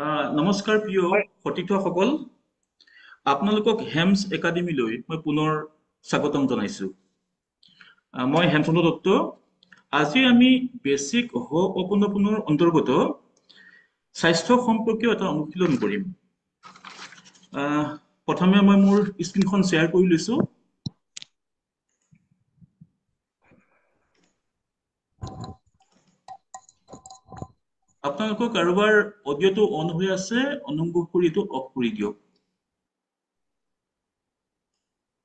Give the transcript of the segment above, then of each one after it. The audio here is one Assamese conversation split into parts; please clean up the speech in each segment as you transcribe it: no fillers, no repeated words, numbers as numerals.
নমস্কাৰ প্ৰিয় হয়। সতীৰ্থসকল, আপোনালোকক হেমছ একাডেমীলৈ মই পুনৰ স্বাগতম জনাইছো। মই হেমচন্দ্ৰ দত্ত। আজি আমি বেচিক অপনোপনৰ অন্তৰ্গত স্বাস্থ্য সম্পৰ্কীয় এটা অনুশীলন কৰিম। প্ৰথমে মই মোৰ স্ক্ৰীনখন শ্বেয়াৰ কৰি লৈছো। আপোনালোকৰ কাৰোবাৰ অডিঅ'টো অন হৈ আছে, অনুগ্ৰহ কৰি এইটো অফ কৰি দিয়ক।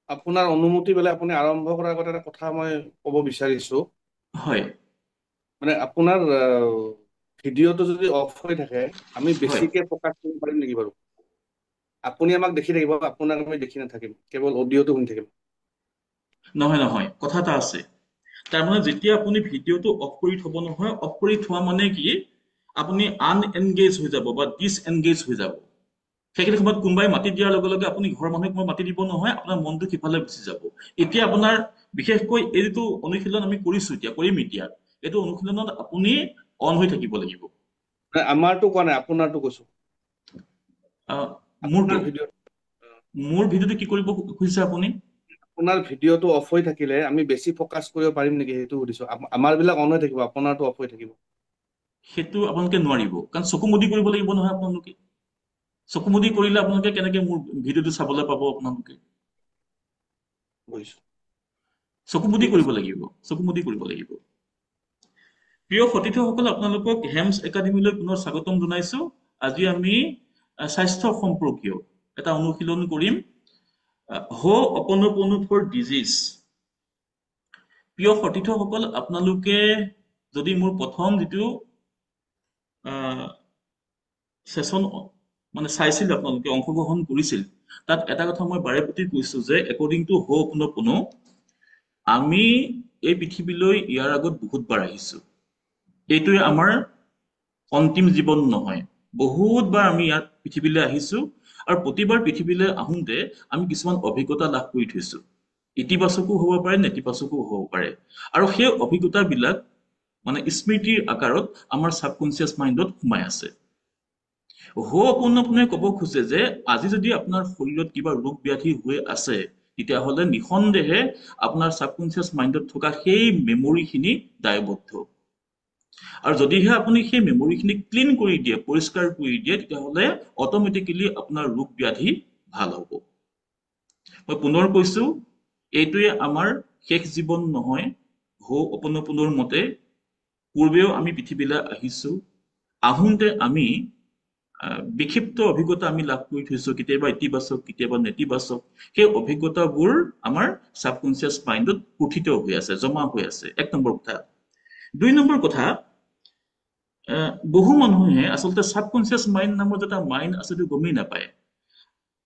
আপোনাৰ অনুমতি পেলাই আপুনি আৰম্ভ কৰাৰ আগতে এটা কথা মই ক'ব বিচাৰিছো। হয় মানে আপোনাৰ ভিডিঅ'টো যদি অফ হৈ থাকে, আমি হয় বেছিকে ফকাচ কৰিব পাৰিম নেকি বাৰু? আপুনি আমাক দেখি থাকিব, আপোনাক আমি দেখি নাথাকিম, কেৱল অডিঅ'টো শুনি থাকিম। নহয় নহয়, কথা এটা আছে। তাৰমানে যেতিয়া আপুনি ভিডিঅ'টো অফ কৰি থব নহয়, অফ কৰি থোৱা মানে কি আপুনি আনএনগেজ হৈ যাব বা ডিছএনগেজ হৈ যাব। সেইখিনি সময়ত কোনোবাই মাতি দিয়াৰ লগে লগে আপুনি ঘৰৰ মানুহক মই মাতি দিব নহয়, আপোনাৰ মনটো সিফালে গুচি যাব। এতিয়া আপোনাৰ বিশেষকৈ এই যিটো অনুশীলন আমি কৰিছো, কৰিম এতিয়া, এইটো অনুশীলনত আপুনি অন হৈ থাকিব লাগিব। মানে আমাৰটো কোৱা নাই, আপোনাৰটো কৈছো। আহ, মোৰটো আপোনাৰ ভিডিঅ' মোৰ ভিডিঅ'টো কি কৰিব খুজিছে আপুনি? আপোনাৰ ভিডিঅ'টো অফ হৈ থাকিলে আমি বেছি ফকাচ কৰিব পাৰিম নেকি সেইটো সুধিছো। আমাৰ বিলাক অন হৈ থাকিব, আপোনাৰটো অফ হৈ থাকিব। সেইটো আপোনালোকে নোৱাৰিব, কাৰণ চকু মুদি কৰিব লাগিব নহয় আপোনালোকে। চকু মুদি কৰিলে আপোনালোকে কেনেকে মোৰ ভিডিঅ'টো চাবলৈ পাব আপোনালোকে? বুজিছো। চকু মুদি ঠিক আছে। কৰিব লাগিব, চকু মুদি কৰিব লাগিব। প্ৰিয় সতীৰ্থসকল, আপোনালোকক হেমছ একাডেমীলৈ পুনৰ স্বাগতম জনাইছো। আজি আমি স্বাস্থ্য সম্পৰ্কীয় এটা অনুশীলন কৰিম। অপনোপনো ফৰ ডিজিজ। প্ৰিয় সতীৰ্থসকল, আপোনালোকে যদি মোৰ প্ৰথম যিটো চেচন মানে চাইছিল, আপোনালোকে অংশগ্ৰহণ কৰিছিল, তাত এটা কথা মই বাৰে প্ৰতি কৈছো যে একৰ্ডিং টু অপনোপনো, আমি এই পৃথিৱীলৈ ইয়াৰ আগত বহুতবাৰ আহিছো। এইটোৱে আমাৰ অন্তিম জীৱন নহয়। বহুতবাৰ আমি ইয়াত পৃথিৱীলৈ আহিছো, আৰু প্ৰতিবাৰ পৃথিৱীলৈ আহোঁতে আমি কিছুমান অভিজ্ঞতা লাভ কৰি থৈছো। ইতিবাচকো হ'ব পাৰে, নেতিবাচকো হ'ব পাৰে। আৰু সেই অভিজ্ঞতাবিলাক মানে স্মৃতিৰ আকাৰত আমাৰ ছাবকনচিয়াছ মাইণ্ডত সোমাই আছে। অপনোপনে ক'ব খোজে যে আজি যদি আপোনাৰ শৰীৰত কিবা ৰোগ ব্যাধি হৈ আছে, তেতিয়াহ'লে নিঃসন্দেহে আপোনাৰ ছাবকনচিয়াছ মাইণ্ডত থকা সেই মেমৰিখিনি দায়বদ্ধ। আৰু যদিহে আপুনি সেই মেমৰিখিনি ক্লিন কৰি দিয়ে, পৰিষ্কাৰ কৰি দিয়ে, তেতিয়াহ'লে অট'মেটিকেলি আপোনাৰ ৰোগ ব্যাধি ভাল হ'ব। মই পুনৰ কৈছো, এইটোৱে আমাৰ শেষ জীৱন নহয়। অপনোপনৰ মতে পূৰ্বেও আমি পৃথিৱীলৈ আহিছো। আহোঁতে আমি বিক্ষিপ্ত অভিজ্ঞতা আমি লাভ কৰি থৈছো, কেতিয়াবা ইতিবাচক, কেতিয়াবা নেতিবাচক। সেই অভিজ্ঞতাবোৰ আমাৰ ছাবকনচিয়াছ মাইণ্ডত পুথিত হৈ আছে, জমা হৈ আছে। এক নম্বৰ কথা। দুই নম্বৰ কথা, বহু মানুহে আচলতে ছাবকনচিয়াছ মাইণ্ড নামৰ এটা মাইণ্ড আছে সেইটো গমেই নাপায়।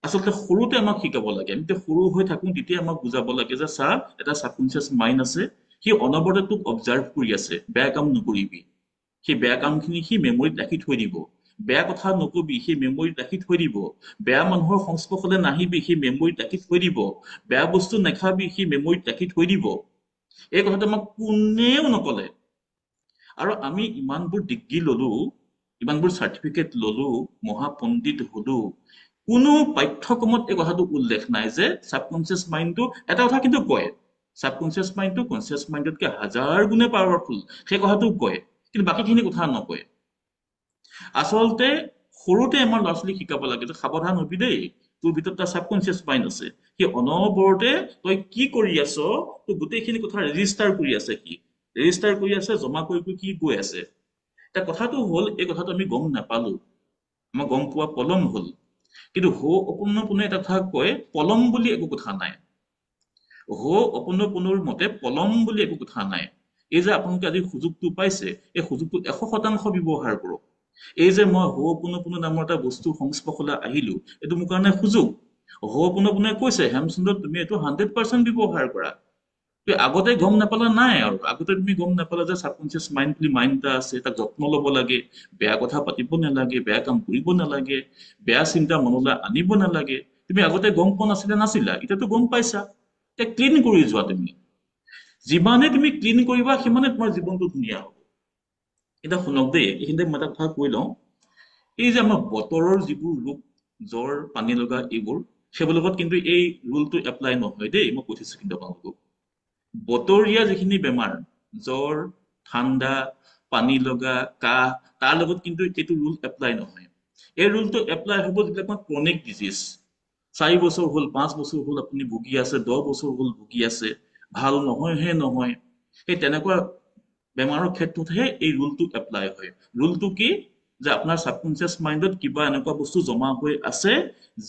আচলতে সৰুতে আমাক শিকাব লাগে। আমি যেতিয়া সৰু হৈ থাকো তেতিয়া আমাক বুজাব লাগে যে চা, এটা ছাবকনচিয়াছ মাইণ্ড আছে, সি অনবৰতে তোক অবজাৰ্ভ কৰি আছে, বেয়া কাম নকৰিবি। সেই বেয়া কামখিনি সি মেমৰিত ৰাখি থৈ দিব। বেয়া কথা নকবি, সেই মেমৰিত ৰাখি থৈ দিব। বেয়া মানুহৰ সংস্পৰ্শলৈ নাহিবি, সেই মেমৰিত ৰাখি থৈ দিব। বেয়া বস্তু নাখাবি, সেই মেমৰিত ৰাখি থৈ দিব। এই কথাটো আমাক কোনেও নকলে। আৰু আমি ইমানবোৰ ডিগ্ৰী ললো, ইমানবোৰ চাৰ্টিফিকেট ললো, মহাপণ্ডিত হলো, কোনো পাঠ্যক্ৰমত এই কথাটো উল্লেখ নাই যে ছাবকনচিয়াছ মাইণ্ডটো, এটা কথা কিন্তু কয়, ছাবকনচিয়াছ মাইণ্ডটো কনচিয়াছ মাইণ্ডতকে হাজাৰ গুণে পাৱাৰফুল, সেই কথাটো কয়, কিন্তু বাকীখিনি কথা নকয়। আচলতে সৰুতে আমাৰ ল'ৰা ছোৱালীক শিকাব লাগে যে সাৱধান হবি দেই, তোৰ ভিতৰত এটা ছাবকনচিয়াছ মাইণ্ড আছে। সি অনবৰতে তই কি কৰি আছ, তোৰ গোটেইখিনি কথা ৰেজিষ্টাৰ কৰি আছে। সি ৰেজিষ্টাৰ কৰি আছে, জমা কৰি কৰি কি গৈ আছে। এতিয়া কথাটো হ'ল, এই কথাটো আমি গম নাপালো, আমাৰ গম পোৱা পলম হ'ল। কিন্তু অপনোপনে এটা কথা কয়, পলম বুলি একো কথা নাই। অপনোপনৰ মতে পলম বুলি একো কথা নাই। এই যে আপোনালোকে আজি সুযোগটো পাইছে, এই সুযোগটো 100% ব্যৱহাৰ কৰক। এই যে মই অপনোপনো নামৰ এটা বস্তুৰ সংস্পৰ্শলৈ আহিলো, এইটো মোৰ কাৰণে সুযোগ। অপনোপনে কৈছে, হেমচন্দ্ৰ তুমি এইটো 100% ব্যৱহাৰ কৰা। আগতে গম নাপালা নাই, আৰু আগতে তুমি গম নাপালা যে ছাবকনচিয়াছ মাইণ্ড বুলি মাইণ্ড এটা আছে, তাক যত্ন ল'ব লাগে, বেয়া কথা পাতিব নালাগে, বেয়া কাম কৰিব নালাগে, বেয়া চিন্তা মনলৈ আনিব নালাগে। তুমি আগতে গম পোৱা নাছিলা, এতিয়াতো গম পাইছা। এতিয়া ক্লিন কৰি যোৱা তুমি। যিমানে তুমি ক্লিন কৰিবা, সিমানে তোমাৰ জীৱনটো ধুনীয়া হ'ব। এতিয়া শুনক দেই, এইখিনিতে মই এটা কথা কৈ লওঁ। এই যে আমাৰ বতৰৰ যিবোৰ ৰোগ, জ্বৰ, পানী লগা এইবোৰ, সেইবিলাকত কিন্তু এই ৰুলটো এপ্লাই নহয় দেই, মই কৈ থৈছো কিন্তু আপোনালোকক। বতৰীয়া যিখিনি বেমাৰ, জ্বৰ, ঠাণ্ডা, পানী লগা, কাহ, তাৰ লগত কিন্তু এইটো ৰুল এপ্লাই নহয়। এই ৰুলটো এপ্লাই হ'ব যিবিলাক আমাৰ ক্ৰনিক ডিজিজ, 4 বছৰ হ'ল, 5 বছৰ হ'ল আপুনি ভুগি আছে, 10 বছৰ হ'ল ভুগি আছে, ভাল নহয়হে নহয়, সেই তেনেকুৱা বেমাৰৰ ক্ষেত্ৰতহে এই ৰুলটো এপ্লাই হয়। ৰুলটো কি? যে আপোনাৰ ছাবকনচিয়াছ মাইণ্ডত কিবা এনেকুৱা বস্তু জমা হৈ আছে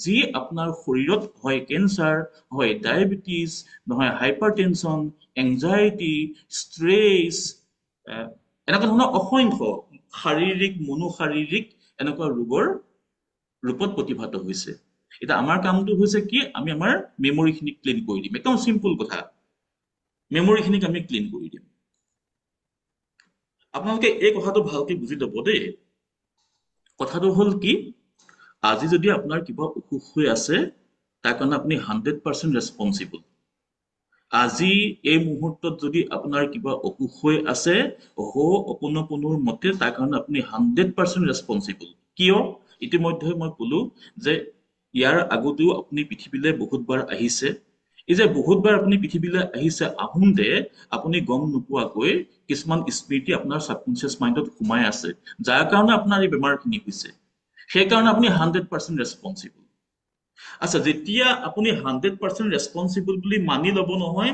যি আপোনাৰ শৰীৰত হয় কেঞ্চাৰ, হয় ডায়েবেটিছ, নহয় হাইপাৰ টেনচন, এংজাইটি, ষ্ট্ৰেছ, এনেকুৱা ধৰণৰ অসংখ্য শাৰীৰিক, মনোশাৰীৰিক এনেকুৱা ৰোগৰ ৰূপত প্ৰতিভাত হৈছে। এতিয়া আমাৰ কামটো হৈছে কি? আমি আমাৰ মেমৰিখিনি ক্লিন কৰি দিম। একদম চিম্পুল কথা, মেমৰিখিনিক আমি ক্লিন কৰি দিম। আপোনালোকে এই কথাটো ভালকে বুজি ল'ব দেই। কথাটো হ'ল কি? আজি যদি আপোনাৰ কিবা অসুখ হৈ আছে, তাৰ কাৰণে আপুনি 100% ৰেছপনচিবল। আজি এই মুহূৰ্তত যদি আপোনাৰ কিবা অসুখ হৈ আছে, অপোনৰ মতে তাৰ কাৰণে আপুনি 100% ৰেছপনচিবল। কিয়? ইতিমধ্যে মই কলো যে ইয়াৰ আগতেও আপুনি পৃথিৱীলৈ বহুতবাৰ আহিছে। এই যে বহুতবাৰ আপুনি পৃথিৱীলৈ আহিছে, আহোঁতে আপুনি গম নোপোৱাকৈ কিছুমান স্মৃতি আপোনাৰ ছাবকনচিয়াছ মাইণ্ডত সোমাই আছে, যাৰ কাৰণে আপোনাৰ এই বেমাৰখিনি হৈছে। সেইকাৰণে আপুনি 100% ৰেছপনচিবল। আচ্ছা, যেতিয়া আপুনি 100% ৰেছপনচিবল বুলি মানি ল'ব নহয়,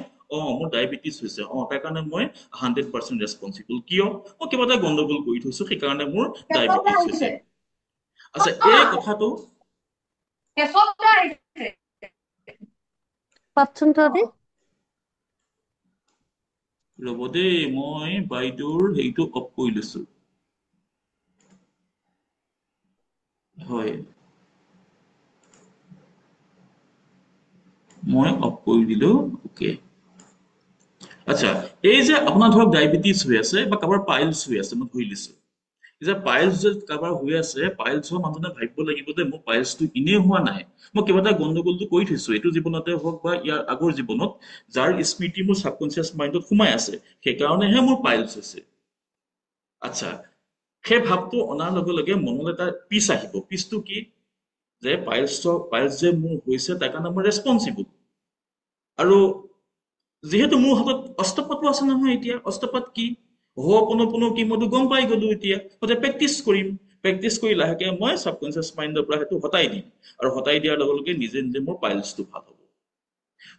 মোৰ ডায়েবেটিছ হৈছে, তাৰ কাৰণে মই 100% ৰেছপনচিবল। কিয়? মই কিবা এটা গণ্ডগোল কৰি থৈছো, সেইকাৰণে মোৰ ডায়েবেটিছ হৈছে। আচ্ছা, এই কথাটো ৰ'ব দেই, মই বাইদেউৰ হেৰিটো অফ কৰি লৈছো। হয়, মই অফ কৰি দিলো। অকে। আচ্ছা, এই যে আপোনাৰ ধৰক ডায়েবেটিছ হৈ আছে বা কাৰোবাৰ পাইলছ হৈ আছে, মই ধৰি লৈছো। যে পাইলছ যে কাৰোবাৰ হৈ আছে, পাইলছৰ মানুহে ভাবিব লাগিব যে মোৰ পাইলছটো এনেই হোৱা নাই, মই কিবা এটা গণ্ডগোলটো কৰি থৈছো, এইটো জীৱনতে হওক বা ইয়াৰ আগৰ জীৱনত, যাৰ স্মৃতি মোৰ ছাবকনচিয়াছ মাইণ্ডত সোমাই আছে, সেইকাৰণেহে মোৰ পাইলছ হৈছে। আচ্ছা, সেই ভাৱটো অনাৰ লগে লগে মনলৈ এটা পিচ আহিব। পিচটো কি? যে পাইলছ যে মোৰ হৈছে, তাৰ কাৰণে মই ৰেছপনচিবল। আৰু যিহেতু মোৰ হাতত অস্ত্ৰপাতো আছে নহয়, এতিয়া অস্ত্ৰপাত কি? হোপোনোপোনো কি? মইতো গম পাই গলো। এতিয়া মই প্ৰেক্টিচ কৰিম, প্ৰেক্টিচ কৰি লাহেকে মই ছাবকনচিয়াছ মাইণ্ডৰ পৰা সেইটো হটাই দিম, আৰু হটাই দিয়াৰ লগে লগে নিজে নিজে মোৰ পাইলছটো ভাল হ'ব।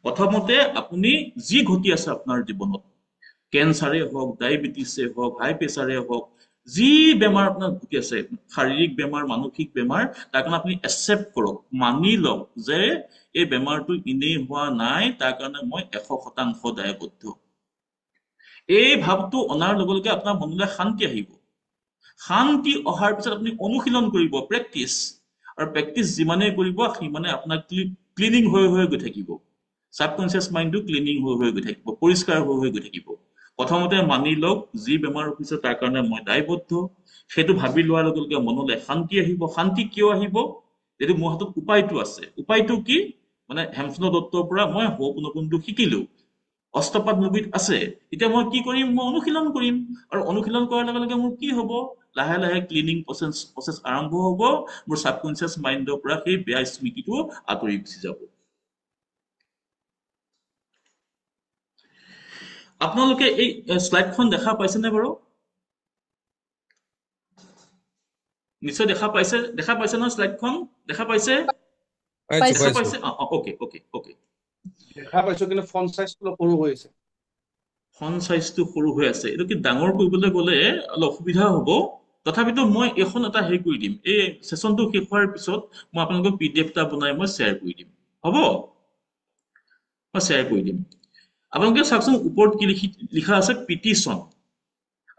প্ৰথমতে আপুনি যি ঘটি আছে আপোনাৰ জীৱনত, কেঞ্চাৰে হওক, ডায়েবেটিছে হওক, হাই প্ৰেচাৰে হওক, যি বেমাৰ আপোনাৰ ঘটি আছে, শাৰীৰিক বেমাৰ, মানসিক বেমাৰ, তাৰ কাৰণে আপুনি একচেপ্ট কৰক, মানি লওক যে এই বেমাৰটো এনেই হোৱা নাই, তাৰ কাৰণে মই 100% দায়বদ্ধ। এই ভাৱটো অনাৰ লগে লগে আপোনাৰ মনলৈ শান্তি আহিব। শান্তি অহাৰ পিছত আপুনি অনুশীলন কৰিব, প্ৰেক্টিচ। আৰু প্ৰেক্টিচ যিমানেই কৰিব, সিমানে আপোনাৰ ক্লিনিং হৈ হৈ গৈ থাকিব। ছাবকনচিয়াছ মাইণ্ডটো ক্লিনিং হৈ হৈ গৈ থাকিব, পৰিষ্কাৰ হৈ হৈ গৈ থাকিব। প্ৰথমতে মানি লওক, যি বেমাৰ হৈছে তাৰ কাৰণে মই দায়বদ্ধ। সেইটো ভাবি লোৱাৰ লগে লগে মনলৈ শান্তি আহিব। শান্তি কিয় আহিব? যদি মোৰ হাতত উপায়টো আছে। উপায়টো কি? মানে হেমচন্দ্ৰ দত্তৰ পৰা মই হোপোনোপোনটো শিকিলো, অষ্টপাদ মুভিত আছে। এতিয়া মই কি কৰিম? মই অনুশীলন কৰিম। আৰু অনুশীলন কৰাৰ লগে লগে মোৰ কি হ'ব? লাহে লাহে ক্লিনিং প্ৰচেছ আৰম্ভ হ'ব। মোৰ ছাবকনচিয়াছ মাইণ্ডৰ পৰা সেই বেয়া স্মৃতিটো আঁতৰি গুচি যাব। আপোনালোকে এই শ্লাইডখন দেখা পাইছেনে বাৰু? নিশ্চয় দেখা পাইছে, দেখা পাইছে ন? শ্লাইডখন দেখা পাইছে? দেখা পাইছে? Okay okay okay. দেখা পাইছো, কিন্তু ফন্ট চাইজটো অলপ সৰু হৈ আছে। ফন্ট চাইজটো সৰু হৈ আছে, এইটো কি ডাঙৰ কৰিবলৈ গ'লে অলপ অসুবিধা হ'ব। তথাপিতো মই এইখন এটা হেৰি কৰি দিম, এই ছেচনটো শেষ হোৱাৰ পিছত মই আপোনালোকক PDF এটা বনাই মই শ্বেয়াৰ কৰি দিম। হ'ব? মই শ্বেয়াৰ কৰি দিম। আপোনালোকে চাওকচোন, ওপৰত কি লিখা আছে? পিটিশ্যন।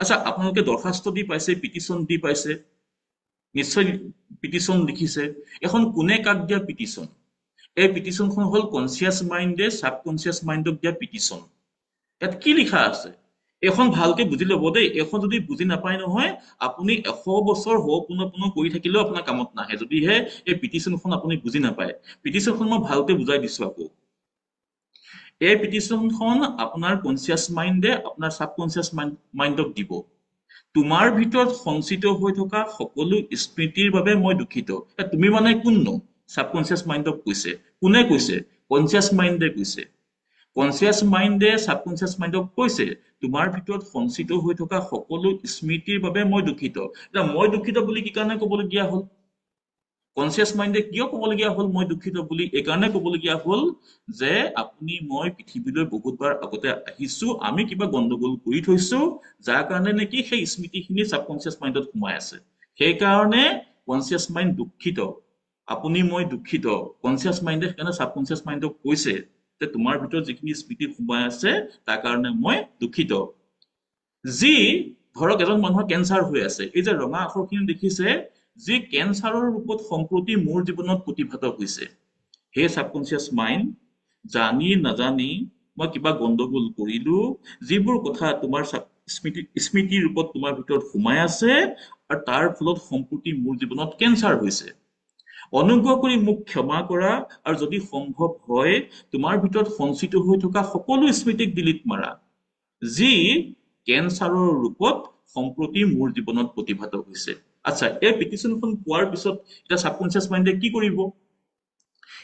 আচ্ছা, আপোনালোকে দৰখাস্ত দি পাইছে, পিটিশ্যন দি পাইছে, নিশ্চয় পিটিশ্যন লিখিছে। এখন কোনে কাক দিয়া পিটিশ্যন? এই পিটিশ্যনখন হ'ল কনচিয়াছ মাইণ্ডে ছাবকনচিয়াছ মাইণ্ডক দিয়া পিটিশ্যন। ইয়াত কি লিখা আছে এইখন ভালকে বুজি ল'ব দেই। এইখন যদি বুজি নাপায় নহয়, আপুনি 100 বছৰ হোপোনোপোনো কৰি থাকিলেও আপোনাৰ কামত নাহে, যদিহে এই পিটিশ্যনখন আপুনি বুজি নাপায়। পিটিশ্যনখন মই ভালকে বুজাই দিছো আকৌ। এই পিটিশ্যনখন আপোনাৰ কনচিয়াছ মাইণ্ডে আপোনাৰ ছাবকনচিয়াছ মাইণ্ডক দিব। তোমাৰ ভিতৰত সঞ্চিত হৈ থকা সকলো স্মৃতিৰ বাবে মই দুখিত। তুমি মানে কোননো? সাবকনচিয়াস মাইণ্ডক কৈছে। কোনে কৈছে? কনচিয়াস মাইণ্ডে কৈছে। কনচিয়াস মাইণ্ডে সাবকনচিয়াস মাইণ্ডক কৈছে তোমাৰ ভিতৰত সঞ্চিত হৈ থকা সকলো স্মৃতিৰ বাবে মই দুখিত। এতিয়া মই দুখিত বুলি কি কাৰণে ক'বলগীয়া হ'ল? কনচিয়াস মাইণ্ডে কিয় ক'বলগীয়া হ'ল মই দুখিত বুলি? এইকাৰণে ক'বলগীয়া হ'ল যে আপুনি মই পৃথিৱীলৈ বহুতবাৰ আগতে আহিছো, আমি কিবা গণ্ডগোল কৰি থৈছো, যাৰ কাৰণে নেকি সেই স্মৃতিখিনি সাবকনচিয়াস মাইণ্ডত সোমাই আছে। সেইকাৰণে কনচিয়াস মাইণ্ড দুখিত। আপুনি মই দুখিত। কনচিয়াস মাইণ্ডে সেইকাৰণে সাবকনচিয়াস মাইণ্ডক কৈছে যে তোমাৰ ভিতৰত যিখিনি স্মৃতি সোমাই আছে তাৰ কাৰণে মই দুখিত। যি ধৰক এজন মানুহৰ কেঞ্চাৰ হৈ আছে, এই যে ৰঙা আখৰখিনি দেখিছে, যি কেঞ্চাৰৰ ৰূপত সম্প্ৰতি মোৰ জীৱনত প্ৰতিভাত হৈছে। হে সাবকনচিয়াস মাইণ্ড, জানি নাজানি মই কিবা গণ্ডগোল কৰিলো, যিবোৰ কথা তোমাৰ স্মৃতিৰ ৰূপত তোমাৰ ভিতৰত সোমাই আছে, আৰু তাৰ ফলত সম্প্ৰতি মোৰ জীৱনত কেঞ্চাৰ হৈছে। অনুগ্ৰহ কৰি মোক ক্ষমা কৰা, আৰু যদি সম্ভৱ হয় তোমাৰ ভিতৰত সঞ্চিত হৈ থকা সকলো স্মৃতিক ডিলিট মাৰা, যি কেঞ্চাৰৰ ৰূপত সম্প্ৰতি মোৰ জীৱনত প্ৰতিভাত হৈছে। আচ্ছা, এই পিটিশ্যনখন পোৱাৰ পিছত এতিয়া সাবকনচিয়াস মাইণ্ডে কি কৰিব?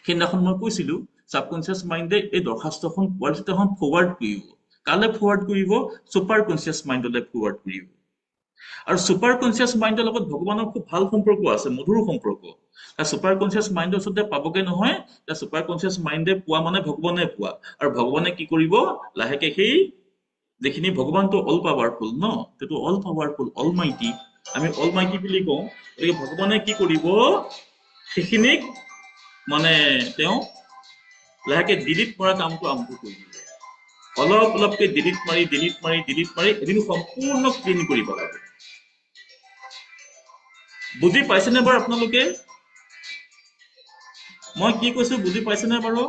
সেইদিনাখন মই কৈছিলো সাবকনচিয়াস মাইণ্ডে এই দৰখাস্তখন পোৱাৰ পিছত এখন ফৰৱাৰ্ড কৰিব। কালে ফৰৱাৰ্ড কৰিব? ছুপাৰ কনচিয়াস মাইণ্ডলৈ ফৰৱাৰ্ড কৰিব। আৰু ছুপাৰ কনচিয়াস মাইণ্ডৰ লগত ভগৱানৰ খুব ভাল সম্পৰ্ক আছে, মধুৰ সম্পৰ্ক। ছুপাৰ কনচিয়াস মাইণ্ডৰ ওচৰতে পাবগে নহয়, ছুপাৰ কনচিয়াস মাইণ্ডে পোৱা মানে ভগৱানে পোৱা। আৰু ভগৱানে কি কৰিব? লাহেকে সেই যিখিনি ভগৱানটো অল পাৱাৰফুল ন, সেইটো অল পাৱাৰফুল, অল মাইটি, আমি অল মাইটি বুলি কওঁ। গতিকে ভগৱানে কি কৰিব? সেইখিনিক মানে তেওঁ লাহেকে ডিলিট কৰা কামটো আৰম্ভ কৰি দিব। অলপ অলপকে ডিলিট মাৰি ডিলিট মাৰি ডিলিট মাৰি এদিন সম্পূৰ্ণ ক্লিন কৰিব লাগে। বুজি পাইছেনে বাৰু আপোনালোকে? মই কি কৈছো বুজি পাইছেনে বাৰু?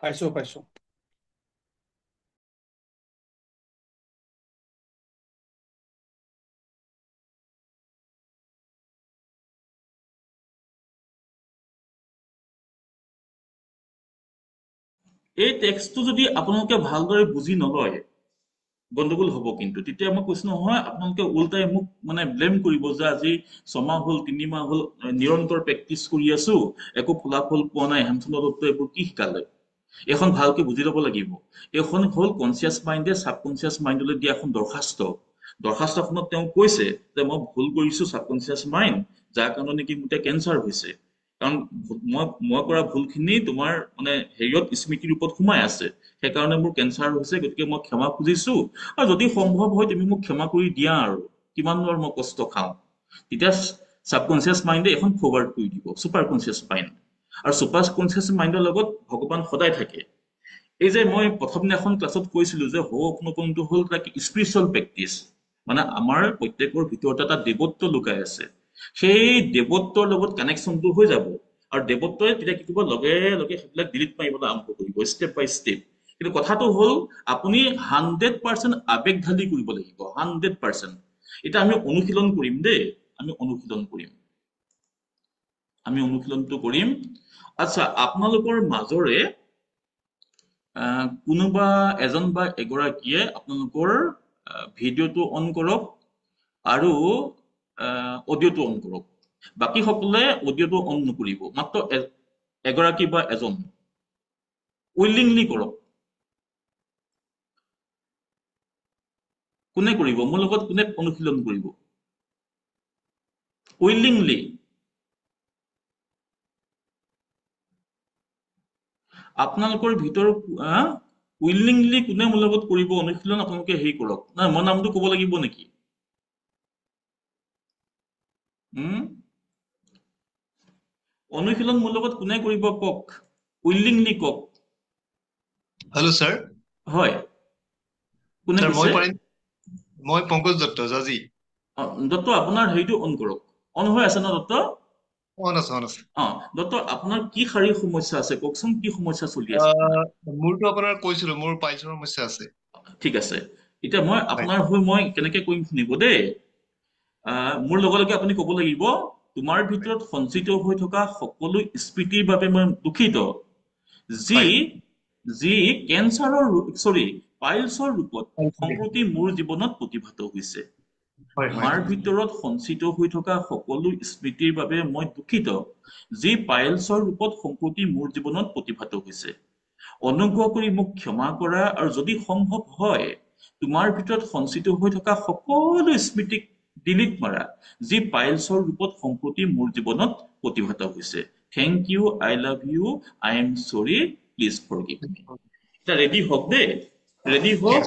পাইছো পাইছো। এই টেক্সটটো যদি আপোনালোকে ভালদৰে বুজি নলয়, গণ্ডগোল হ'ব। কিন্তু তেতিয়া মই কৈছো নহয়, আপোনালোকে উল্টাই মোক মানে ব্লেম কৰিব যে আজি 6 মাহ হ'ল 3 মাহ হ'ল নিৰন্তৰ প্ৰেক্টিচ কৰি আছো, একো ফলাফল পোৱা নাই, হেমচন্দ্ৰ দত্ত এইবোৰ কি শিকালে? এইখন ভালকে বুজি ল'ব লাগিব। এইখন হ'ল কনচিয়াস মাইণ্ডে সাবকনচিয়াস মাইণ্ডলৈ দিয়া এখন দৰখাস্ত। দৰখাস্তখনত তেওঁ কৈছে যে মই ভুল কৰিছো সাবকনচিয়াস মাইণ্ড, যাৰ কাৰণে নেকি মোৰ এতিয়া কেঞ্চাৰ হৈছে। কাৰণ মই কৰা ভুলখিনি তোমাৰ মানে হেৰিয়ত স্মৃতিৰ ৰূপত সোমাই আছে, সেইকাৰণে মোৰ কেঞ্চাৰ হৈছে। গতিকে মই ক্ষমা খুজিছো, আৰু যদি সম্ভৱ হয় তুমি মোক ক্ষমা কৰি দিয়া, আৰু কিমান মই কষ্ট খাওঁ। তেতিয়া সাবকনচিয়াস মাইণ্ডে এখন ফৰৱাৰ্ড কৰি দিব ছুপাৰ কনচিয়াস মাইণ্ড। আৰু ছুপাৰ কনচিয়াস মাইণ্ডৰ লগত ভগৱান সদায় থাকে। এই যে মই প্ৰথম দিনাখন ক্লাছত কৈছিলো যে হো'পন'পন'টো হ'ল এটা স্পিৰিচুৱেল প্ৰেক্টিচ, মানে আমাৰ প্ৰত্যেকৰ ভিতৰত এটা দেৱত্ব লুকাই আছে। সেই দেৱত্বৰ লগত কানেকশ্যনটো হৈ যাব, আৰু দেৱত্বই তেতিয়া কি কৰিব? লগে লগে সেইবিলাক ডিলিট মাৰিবলৈ আৰম্ভ কৰিব, ষ্টেপ বাই ষ্টেপ। কিন্তু কথাটো হ'ল আপুনি 100% আবেগ ঢালি কৰিব লাগিব, 100%। এতিয়া আমি অনুশীলন কৰিম দেই, আমি অনুশীলনটো কৰিম। আচ্ছা, আপোনালোকৰ মাজৰে কোনোবা এজন বা এগৰাকীয়ে আপোনালোকৰ ভিডিঅ'টো অন কৰক আৰু অডিঅ'টো অন কৰক। বাকী সকলে অডিঅ'টো অন নকৰিব, মাত্ৰ এগৰাকী বা এজন উইলিংলি কৰক। কোনে কৰিব? মোৰ লগত কোনে অনুশীলন কৰিব? উইলিংলি। আপোনালোকৰ ভিতৰত উইলিংলি কোনে মোৰ লগত কৰিব অনুশীলন? আপোনালোকে হেৰি কৰক। নাই, মই নামটো ক'ব লাগিব নেকি? অনুশীলন মোৰ লগত কোনে কৰিব কওক, উইলিংলি কওক। Hello' sir. হয়, কোনে স্যাৰ কৈছে? মই পংকজ দত্ত, জাজি। দত্ত, আপোনাৰ হেৰিটো অন কৰক। অন হৈ আছে ন দত্ত? অন আছে। দত্ত, আপোনাৰ কি শাৰীৰিক সমস্যা আছে কওকচোন, কি সমস্যা চলি আছে? মোৰতো আপোনাৰ কৈছিলো, মোৰ পাইলছৰ সমস্যা আছে। ঠিক আছে, এতিয়া মই আপোনাৰ হৈ মই কেনেকে কৰিম শুনিব দেই। মোৰ লগে লগে আপুনি ক'ব লাগিব, তোমাৰ ভিতৰত সঞ্চিত হৈ থকা সকলো স্মৃতিৰ বাবে মই দুখিত, যি কেঞ্চাৰৰ পাইলছৰ ৰূপত সম্প্ৰতি মোৰ জীৱনত প্ৰতিভাত হৈছে। হয় হয় মাৰ ভিতৰত সঞ্চিত হৈ থকা সকলো স্মৃতিৰ বাবে মই দুখিত, যি পাইলছৰ ৰূপত সম্প্ৰতি মোৰ জীৱনত প্ৰতিভাত হৈছে। অনুগ্ৰহ কৰি মোক ক্ষমা কৰা আৰু যদি সম্ভৱ হয় তোমাৰ ভিতৰত সঞ্চিত হৈ থকা সকলো স্মৃতিক ডিলিট মাৰা, যি পাইলছৰ ৰূপত সম্প্ৰতি মোৰ জীৱনত প্ৰতিভাত হৈছে। Thank you, I love you, I am sorry, please forgive me. এটা ৰেডি হওক দেই, ৰেডি হওক।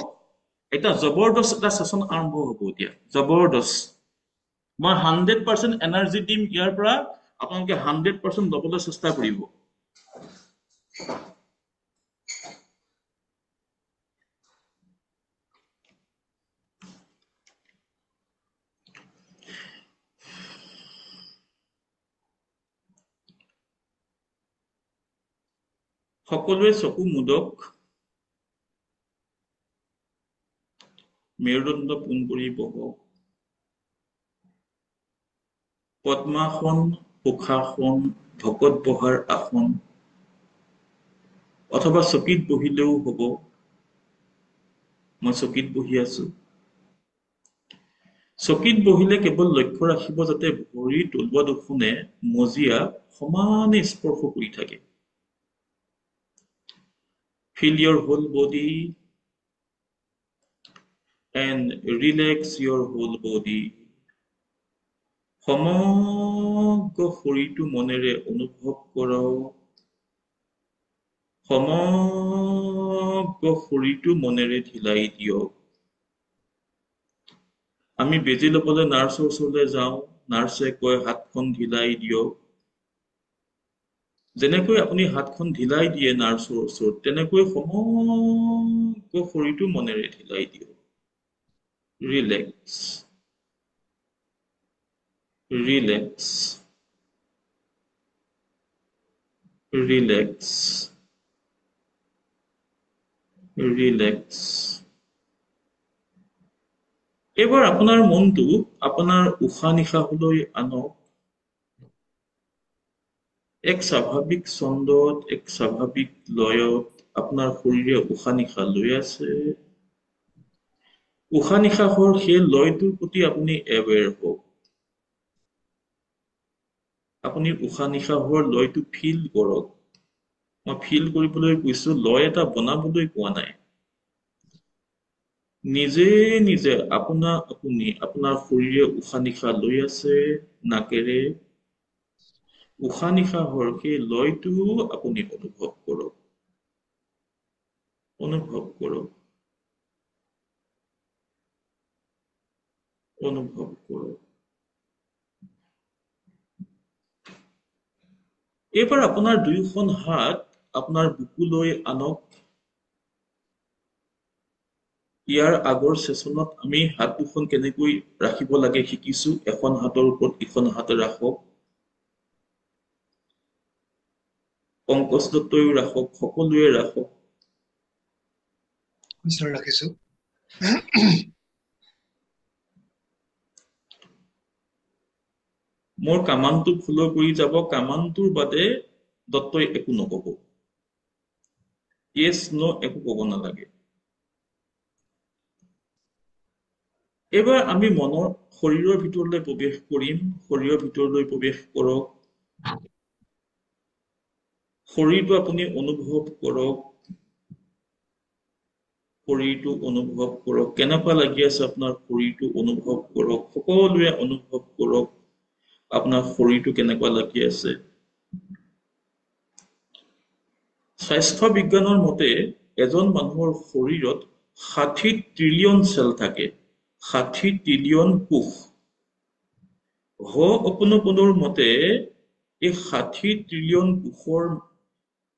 এটা জবৰদস্ত এটা সেচন আৰম্ভ হ'ব এতিয়া, জবৰদস্ত। মই 100% এনাৰ্জি দিম, ইয়াৰ পৰা আপোনালোকে 100% ল'বলৈ চেষ্টা কৰিব। সকলোৱে চকু মুদক, মেৰুদণ্ড পোন কৰি বহক। পদ্মাসন, সুখাসন, ভকত বহাৰ আসন, অথবা চকীত বহিলেও হ'ব। মই চকীত বহি আছো। চকীত বহিলে কেৱল লক্ষ্য ৰাখিব যাতে ভৰিৰ তলুৱা দুখনে মজিয়া সমানে স্পৰ্শ কৰি থাকে। Feel your whole body and relax your whole body. সমগ্ৰ শৰীৰটো মনেৰে অনুভৱ কৰক। সমগ্ৰ শৰীৰটো মনেৰে ঢিলাই দিয়ক। আমি বেজি ল'বলৈ নাৰ্ছৰ ওচৰলৈ যাওঁ, নাৰ্ছে কয় হাতখন ঢিলাই দিয়ক। যেনেকৈ আপুনি হাতখন ঢিলাই দিয়ে নাৰ্ছৰ ওচৰত, তেনেকৈ সমগ্ৰ শৰীৰটো মনেৰে ঢিলাই দিয়ক। Relax, relax, relax, relax. এইবাৰ আপোনাৰ মনটো আপোনাৰ উশাহ নিশাহলৈ আনক। এক স্বাভাৱিক ছন্দত, এক স্বাভাৱিক লয়ত আপোনাৰ শৰীৰে উশাহ নিশাহ লৈ আছে। উশাহ নিশাহৰ সেই লয়টোৰ প্ৰতি আপুনি এৱেৰ হওক। আপুনি উশাহ নিশাহৰ লয়টো ফিল কৰক। মই ফিল কৰিবলৈ কৈছো, লয় এটা বনাবলৈ কোৱা নাই। নিজে নিজে আপুনি আপোনাৰ শৰীৰে উশাহ নিশাহ লৈ আছে নাকেৰে। উশাহ নিশাহৰ সেই লয়টো আপুনি অনুভৱ কৰক। অনুভৱ কৰক। অনুভৱ কৰক। এইবাৰ আপোনাৰ দুয়োখন হাত আপোনাৰ বুকুলৈ আনক। ইয়াৰ আগৰ সেচনত আমি হাত দুখন কেনেকৈ ৰাখিব লাগে শিকিছো। এখন হাতৰ ওপৰত ইখন হাত ৰাখক। পংকজ দত্তইও ৰাখক, সকলোৱে ৰাখক। স্যাৰ ৰাখিছো। মোৰ কামানটো ফলো কৰি যাব, কামানটোৰ বাদে দত্তই একো নকব। ইয়েছ নো একো কব নালাগে। এইবাৰ আমি মনৰ শৰীৰৰ ভিতৰলৈ প্ৰৱেশ কৰিম। শৰীৰৰ ভিতৰলৈ প্ৰৱেশ কৰক। শৰীৰটো আপুনি অনুভৱ কৰক। শৰীৰটো অনুভৱ কৰক। কেনেকুৱা লাগি আছে আপোনাৰ শৰীৰটো অনুভৱ কৰক। সকলোৱে অনুভৱ কৰক আপোনাৰ শৰীৰটো কেনেকুৱা লাগি আছে। স্বাস্থ্য বিজ্ঞানৰ মতে এজন মানুহৰ শৰীৰত 60 ট্ৰিলিয়ন চেল থাকে। 60 ট্ৰিলিয়ন কোষ। হো'অপনপনৰ মতে এই 60 ট্ৰিলিয়ন কোষৰ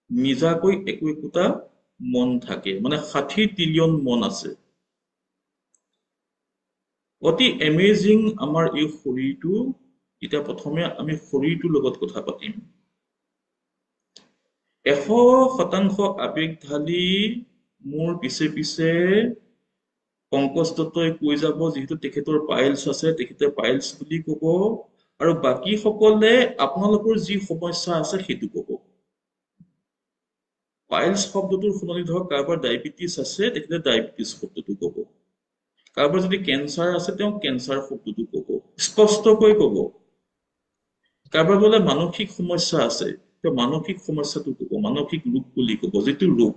নিজাকৈ একো একোটা মন থাকে, মানে 60 ট্ৰিলিয়ন মন আছে। অতি এমেজিং আমাৰ এই শৰীৰটো। এতিয়া প্ৰথমে আমি শৰীৰটোৰ লগত কথা পাতিম। 100% আবেগ ঢালি মোৰ পিছে পিছে পংকজ দত্তই কৈ যাব, যিহেতু তেখেতৰ পাইলছ আছে, তেখেতে পাইলছ বুলি কব, আৰু বাকী সকলে আপোনালোকৰ যি সমস্যা আছে সেইটো কব। পাইলছ শব্দটোৰ সলনি ধৰক কাৰোবাৰ ডায়েবেটিছ আছে তেখেতে ডায়েবেটিছ শব্দটো ক'ব, কাৰোবাৰ যদি কেঞ্চাৰ আছে তেওঁ কেঞ্চাৰ শব্দটো ক'ব, স্পষ্টকৈ ক'ব। কাৰোবাৰ বোলে মানসিক সমস্যা আছে তেওঁ মানসিক সমস্যাটো ক'ব, মানসিক ৰোগ বুলি ক'ব, যিটো ৰোগ।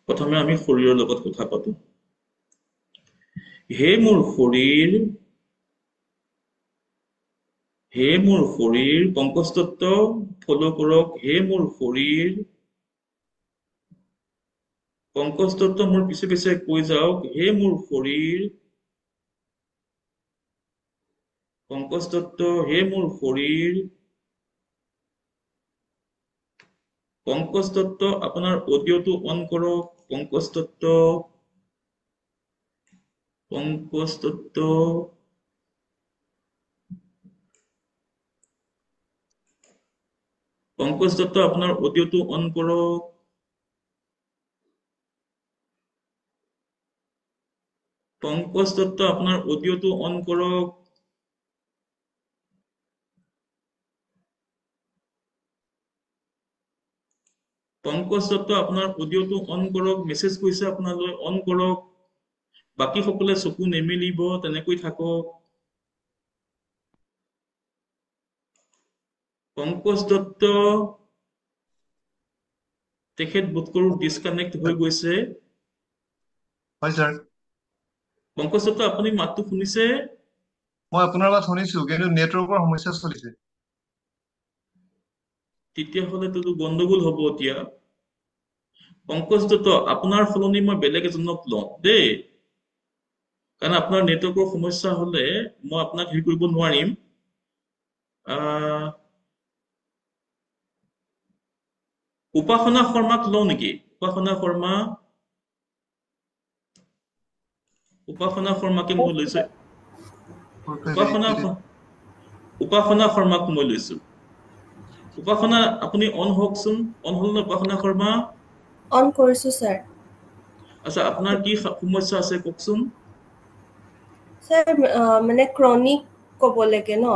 প্ৰথমে আমি শৰীৰৰ লগত কথা পাতো। হে মোৰ শৰীৰ, হে মোৰ শৰীৰ, পংকজদত্ত ফলো কৰক। হে মোৰ শৰীৰ, পংকজদত্ত মোৰ পিছে পিছে কৈ যাওক, হে মোৰ শৰীৰ, পংকজদত্ত হে মোৰ শৰীৰ। পংকজদত্ত আপোনাৰ অডিঅ'টো অন কৰক। পংকজদত্ত, পংকজদত্ত, পংকজদত্ত আপোনাৰ অডিঅ'টো অন কৰক। পংকজদত্ত আপোনাৰ অডিঅ'টো অন কৰক। পংকজদত্ত আপোনাৰ অডিঅ'টো অন কৰক। মেছেজ কৰিছে আপোনালৈ, অন কৰক। বাকী সকলে চকু নেমেলিব, তেনেকৈ থাকক। পংকজদত্ত তেখেত বোধ কৰো ডিছকানেক্ট হৈ গৈছে। হয় ছাৰ, পংকজদত্ত আপুনি মাতটো শুনিছে? মই আপোনাৰ মাত শুনিছো কিন্তু নেটৱৰ্কৰ সমস্যা চলিছে। তেতিয়াহ'লেতো গণ্ডগোল হ'ব এতিয়া। পংকজদত্ত আপোনাৰ সলনি মই বেলেগ এজনক লওঁ দেই, কাৰণ আপোনাৰ নেটৱৰ্কৰ সমস্যা হ'লে মই আপোনাক হেৰি কৰিব নোৱাৰিম। উপাসনা শৰ্মাক লওঁ নেকি? উপাসনা শৰ্মা, উপাসনা শৰ্মাকে মই লৈছো। উপাসনা শৰ্মাক মই লৈছো। উপাসনা আপুনি অন হওকচোন। অন হ'ল নে উপাসনা শৰ্মা? অন কৰিছো স্যাৰ। আচ্ছা, আপোনাৰ কি সমস্যা আছে কওকচোন। স্যাৰ মানে ক্ৰনিক ক'ব লাগে ন?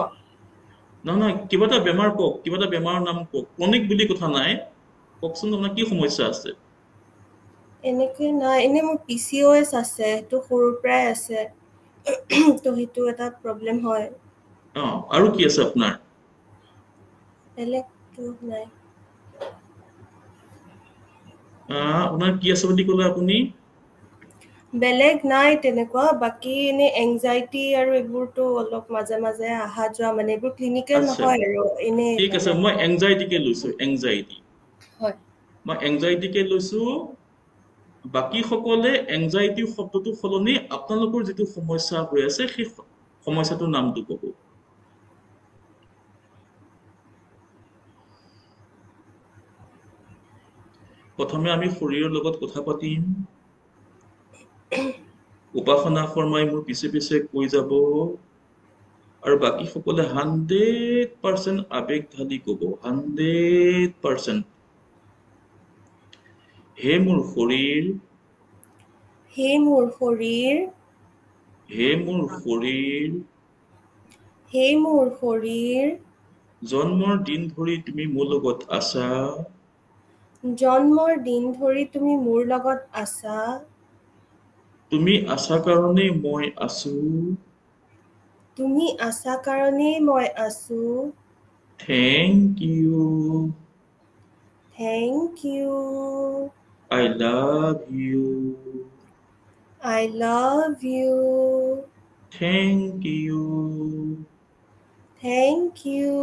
নহয় নহয়, কিবা এটা বেমাৰ কওক, কিবা এটা বেমাৰৰ নাম কওক। ক্ৰনিক বুলি কথা নাই, কওকচোন আপোনাৰ কি সমস্যা আছে। এনেকে নাই, এনে মোৰ PCOS আছে, সেইটো সৰুৰ পৰাই আছে। তো সেইটো এটা প্ৰব্লেম হয়। আৰু কি আছে আপোনাৰ? বেলেগটো নাই। আপোনাৰ কি আছে বুলি ক'লে আপুনি? বেলেগ নাই তেনেকুৱা, বাকী এনে এংজাইটি আৰু এইবোৰতো অলপ মাজে মাজে অহা যোৱা, মানে এইবোৰ ক্লিনিকেল আচ্ছা নহয় আৰু এনে ঠিক আছে, মানে। মই এংজাইটিকে লৈছো। এংজাইটি, হয়। মই এংজাইটিকে লৈছো। বাকী সকলে এংজাইটি শব্দটো সলনি আপোনালোকৰ যিটো সমস্যা হৈ আছে সেই সমস্যাটোৰ নামটো ক'ব। প্ৰথমে আমি শৰীৰৰ লগত কথা পাতিম। উপাসনা শৰ্মাই মোৰ পিছে পিছে কৈ যাব, আৰু বাকী সকলে 100% আবেগ ঢালি ক'ব। 100%। হে মোৰ শৰীৰ, হে মোৰ শৰীৰ, হে মোৰ শৰীৰ, হে মোৰ শৰীৰ, জন্মৰ দিন ধৰি তুমি মোৰ লগত আছা, জন্মৰ দিন ধৰি তুমি মোৰ লগত আছা, তুমি আছা কাৰণেই মই আছো, তুমি আছা কাৰণেই মই আছো, thank you, thank you, I love you, I love you, thank you, thank you,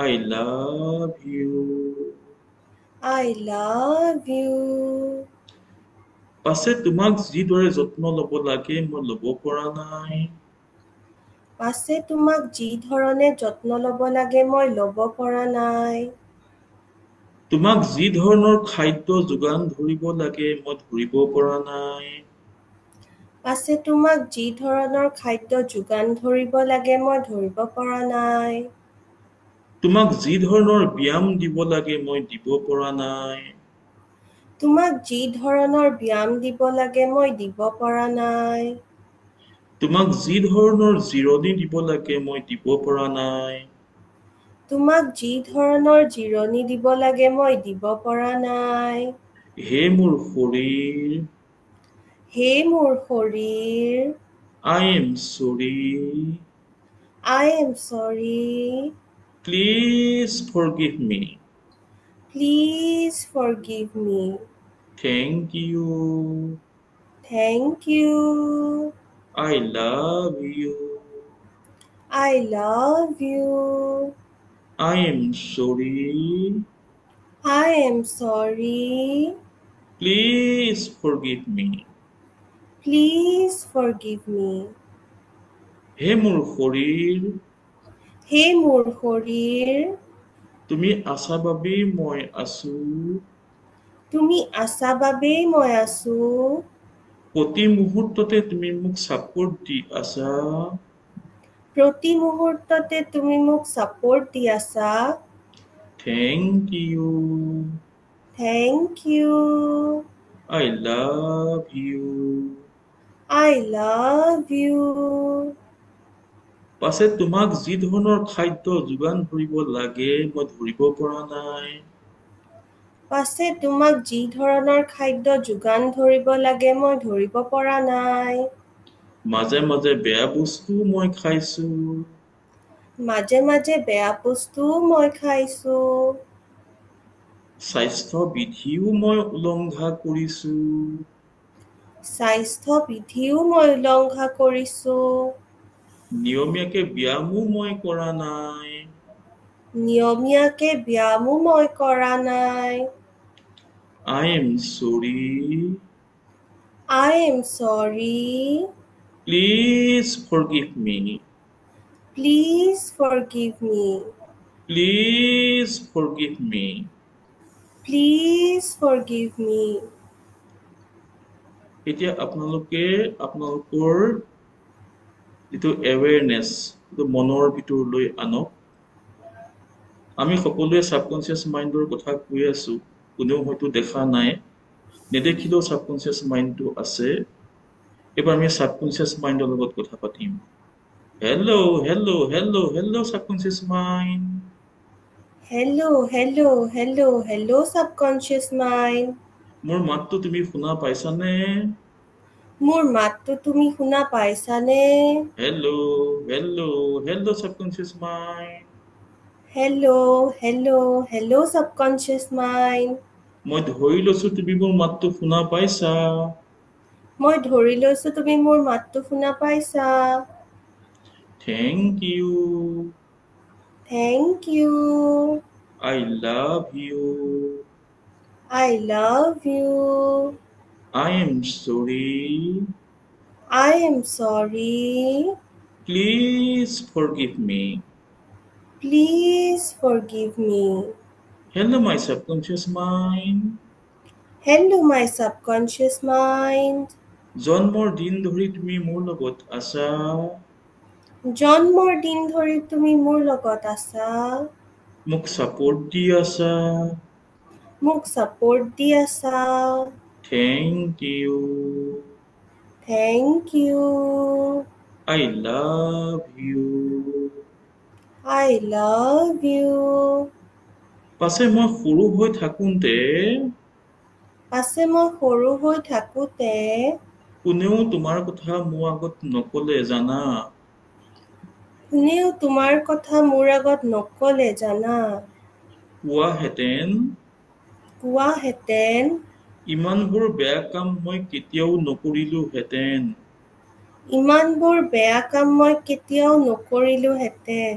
I love you. I love you. পাছে তোমাক যিদৰে যত্ন ল'ব লাগে মই ল'ব পৰা নাই, পাছে তোমাক যি ধৰণে যত্ন ল'ব লাগে মই ল'ব পৰা নাই, তোমাক যি ধৰণৰ খাদ্য যোগান ধৰিব লাগে মই ধৰিব পৰা নাই, পাছে তোমাক যি ধৰণৰ খাদ্য যোগান ধৰিব লাগে মই ধৰিব পৰা নাই, তোমাক যি ধৰণৰ ব্যায়াম দিব লাগে মই দিব পৰা নাই, তোমাক যি ধৰণৰ ব্যায়াম দিব লাগে মই দিব পৰা নাই, তোমাক যি ধৰণৰ জিৰণি দিব লাগে মই দিব পৰা নাই। তোমাক যি ধৰণৰ জিৰণি দিব লাগে মই দিব পৰা নাই। হে মোৰ শৰীৰ, হে মোৰ শৰীৰ, I am sorry, I am sorry, please forgive me, please forgive me, thank you, thank you, I love you, I love you, I am sorry, I am sorry, please forgive me। please forgive me। হে মোৰ শৰীৰ, হে মোৰ শৰীৰ, তুমি আছা বাবেই মই আছো, তুমি আছা বাবেই মই আছো, প্ৰতি মুহূৰ্ততে তুমি মোক ছাপোৰ্ট দি আছা, প্ৰতি মুহূৰ্ততে তুমি মোক ছাপোৰ্ট দি আছা। Thank you, thank you, I love you। I love you। পাছে তোমাক যি ধৰণৰ খাদ্য যোগান ধৰিব লাগে মই ধৰিব পৰা নাই। পাছে তোমাক যি ধৰণৰ খাদ্য যোগান ধৰিব লাগে মই ধৰিব পৰা নাই। মাজে মাজে বেয়া বস্তু মই খাইছো, মাজে মাজে বেয়া বস্তুও মই খাইছো, স্বাস্থ্য বিধিও মই উলংঘা কৰিছো, স্বাস্থ্য বিধিও মই উলংঘা কৰিছো, নিয়মীয়াকে ব্যায়ামো মই কৰা নাই। নিয়মীয়াকে ব্যায়ামো মই কৰা নাই। I am sorry, I am sorry, please forgive me, please forgive me, please forgive me। please forgive me। এতিয়া আপোনালোকে আপোনালোকৰ যিটো এৱেৰনেছ যিটো মনৰ ভিতৰলৈ আনক। আমি সকলোৱে ছাবকনচিয়াছ মাইণ্ডৰ কথা কৈ আছো, কোনেও হয়তো দেখা নাই, নেদেখিলেও ছাবকনচিয়াছ মাইণ্ডটো আছে। এবাৰ আমি ছাবকনচিয়াছ মাইণ্ডৰ লগত কথা পাতিম। Hello' hello' hello' hello' subconscious mind. Hello' hello' hello' hello' subconscious mind. মোৰ মাতটো তুমি শুনা পাইছানে? মোৰ মাতটো তুমি শুনা পাইছানে? Hello' hello' hello' subconscious mind. Hello' hello' hello' subconscious mind. মই ধৰি লৈছো তুমি মোৰ মাতটো শুনা পাইছা। মই ধৰি লৈছো তুমি মোৰ মাতটো শুনা পাইছা। Thank you, thank you, I love you, I love you, I am sorry, I am sorry, please forgive me। please forgive me। Hello my subconscious mind। Hello my subconscious mind। জন্মৰ দিন ধৰি তুমি মোৰ লগত আছা, জন্মৰ দিন ধৰি তুমি মোৰ লগত আছা, মোক ছাপোৰ্ট দি আছা। মোক ছাপোৰ্ট দি আছা। Thank you, thank you, I love you। I love you। পাছে মই সৰু হৈ থাকোঁতে পাছে মই সৰু হৈ থাকোঁতে কোনেও তোমাৰ কথা মোৰ আগত নকলে জানা। কোনেও তোমাৰ কথা মোৰ আগত নকলে জানা। কোৱাহেঁতেন ইমানবোৰ বেয়া কাম মই কেতিয়াও নকৰিলোহেঁতেন। ইমানবোৰ বেয়া কাম মই কেতিয়াও নকৰিলোহেঁতেন।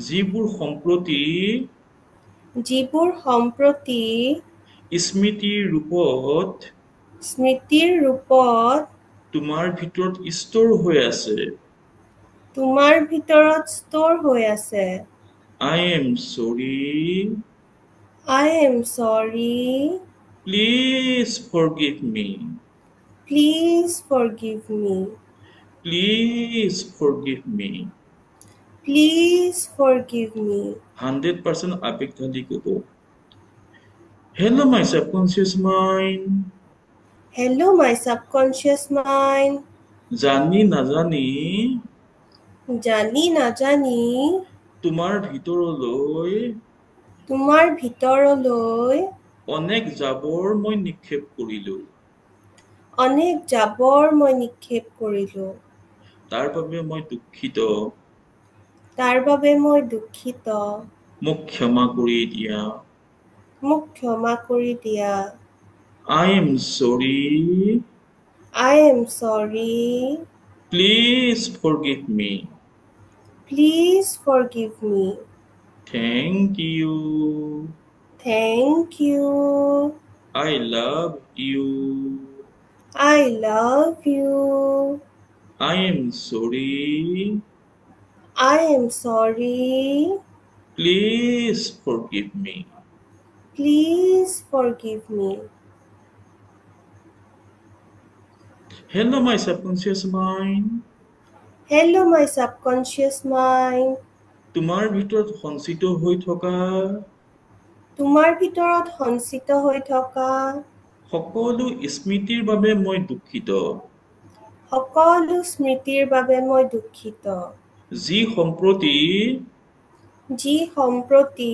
যিবোৰ সম্প্ৰতি স্মৃতিৰ ৰূপত তোমাৰ ভিতৰত ষ্ট'ৰ হৈ আছে। তোমাৰ ভিতৰত ষ্ট'ৰ হৈ আছে। I am sorry, I am sorry, please forgive me, please forgive me, please forgive me। please forgive me। 100% আবেগ ঢালি ক'ব। Hello my subconscious mind। Hello my subconscious mind। জানি নাজানি জানি নাজানি তোমাৰ ভিতৰলৈ তোমাৰ ভিতৰলৈ অনেক জাবৰ মই নিক্ষেপ কৰিলো। অনেক জাবৰ মই নিক্ষেপ কৰিলোঁ। তাৰ বাবে মই দুখিত। তাৰ বাবে মই দুখিত। মোক ক্ষমা কৰি দিয়া। মোক ক্ষমা কৰি দিয়া। I am sorry. I am sorry. Please forgive me. Please forgive me. Thank you. Thank you. I love you. I love you. I am sorry. I am sorry. Please forgive me. Please forgive me. Hello, my subconscious mind. Hello, my subconscious mind. তোমাৰ ভিতৰত সঞ্চিত হৈ থকা তোমাৰ ভিতৰত সঞ্চিত হৈ থকা সকলো স্মৃতিৰ বাবে মই দুখিত। সকলো স্মৃতিৰ বাবে মই দুখিত। যি সম্প্ৰতি যি সম্প্ৰতি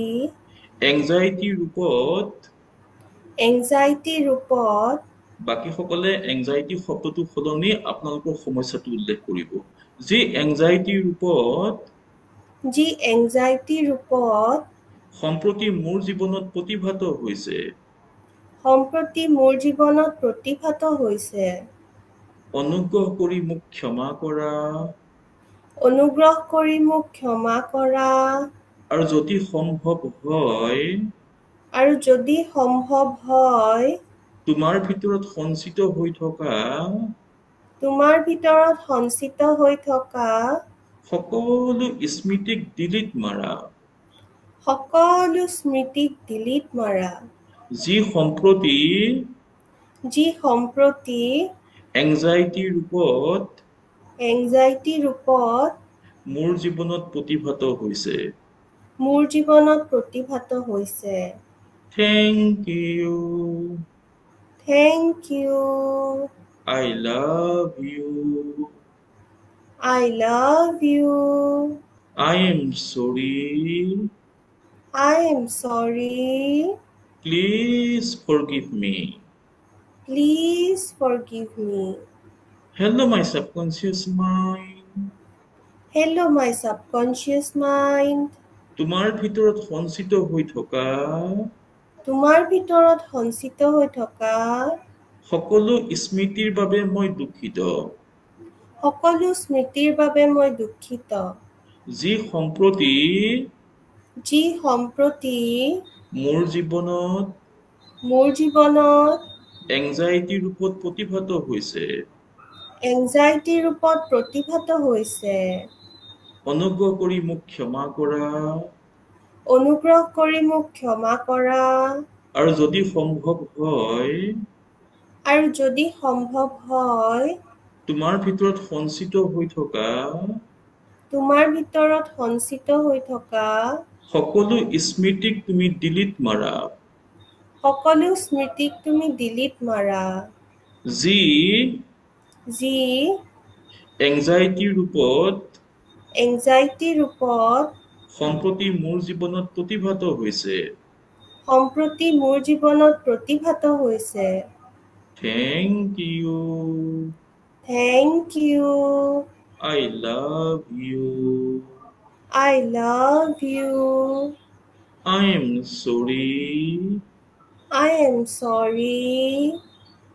এংজাইটি ৰূপত এংজাইটি ৰূপত বাকীসকলে এংজাইটি শব্দটো সলনি আপোনালোকৰ সমস্যাটো উল্লেখ কৰিব। যি এংজাইটি ৰূপত যি এংজাইটি ৰূপত সম্প্ৰতি মোৰ জীৱনত প্ৰতিভাত হৈছে। সম্প্ৰতি মোৰ জীৱনত প্ৰতিভাত হৈছে। অনুগ্ৰহ কৰি মোক ক্ষমা কৰা। অনুগ্ৰহ কৰি মোক ক্ষমা কৰা। আৰু যদি সম্ভৱ হয় আৰু যদি সম্ভৱ হয় তোমাৰ ভিতৰত সঞ্চিত হৈ থকা তোমাৰ ভিতৰত সঞ্চিত হৈ থকা সকলো স্মৃতিক ডিলিট মাৰা। সকলো স্মৃতিক ডিলিট মাৰা। যি সম্প্ৰতি যি সম্প্ৰতি এংজাইটি ৰূপত এংজাইটি ৰূপত মোৰ জীৱনত প্ৰতিভাত হৈছে। মোৰ জীৱনত প্ৰতিভাত হৈছে। Thank you. Thank you. I love you. I love you. I am sorry. I am sorry. Please forgive me. Please forgive me. Hello, my subconscious mind. Hello, my subconscious mind. তোমাৰ ভিতৰত সঞ্চিত হৈ থকা তোমাৰ ভিতৰত সঞ্চিত হৈ থকা সকলো স্মৃতিৰ বাবে মই দুখিত। সকলো স্মৃতিৰ বাবে মই দুখিত। যি সম্প্ৰতি যি সম্প্ৰতি মোৰ জীৱনত মোৰ জীৱনত এংজাইটি ৰূপত প্ৰতিভাত হৈছে। এংজাইটি ৰূপত প্ৰতিভাত হৈছে। অনুগ্ৰহ কৰি মোক ক্ষমা কৰা। অনুগ্ৰহ কৰি মোক ক্ষমা কৰা। আৰু যদি সম্ভৱ হয় আৰু যদি সম্ভৱ হয় তোমাৰ ভিতৰত সঞ্চিত হৈ থকা তোমাৰ ভিতৰত সঞ্চিত হৈ থকা সকলো স্মৃতিক তুমি ডিলিট মাৰা। সকলো স্মৃতিক তুমি ডিলিট মাৰা। যি যি এংজাইটি ৰূপত এংজাইটি ৰূপত সম্প্ৰতি মোৰ জীৱনত প্ৰতিভাত হৈছে। সম্প্ৰতি মোৰ জীৱনত প্ৰতিভাত হৈছে। Thank you. Thank you. I love you. I love you. I am sorry. I am sorry.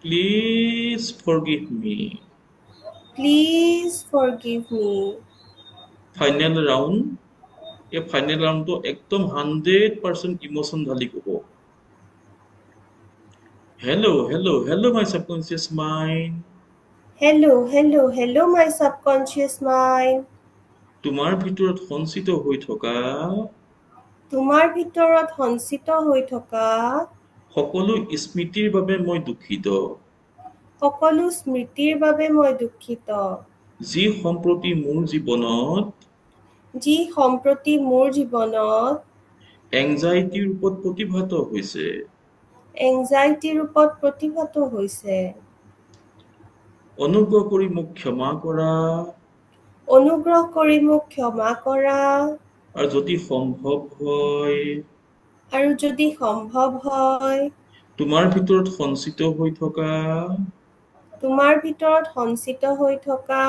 Please forgive me. Please forgive me. Final round. এই ফাইনেল ৰাউণ্ডটো একদম 100% ইমোশ্যন ঢালি ক'ব। Hello, hello, hello, my subconscious mind. Hello, hello, hello, my subconscious mind. তোমাৰ ভিতৰত সঞ্চিত হৈ থকা তোমাৰ ভিতৰত সঞ্চিত হৈ থকা সকলো স্মৃতিৰ বাবে মই দুখিত। সকলো স্মৃতিৰ বাবে মই দুখিত। যি সম্প্ৰতি মোৰ জীৱনত যি সম্প্ৰতি মোৰ জীৱনত এংজাইটি ৰূপত প্ৰতিভাত হৈছে। এংজাইটি ৰূপত প্ৰতিভাত হৈছে। অনুগ্ৰহ কৰি মোক ক্ষমা কৰা অনুগ্ৰহ কৰি মোক ক্ষমা কৰা আৰু যদি সম্ভৱ হয় আৰু যদি সম্ভৱ হয় তোমাৰ ভিতৰত সঞ্চিত হৈ থকা তোমাৰ ভিতৰত সঞ্চিত হৈ থকা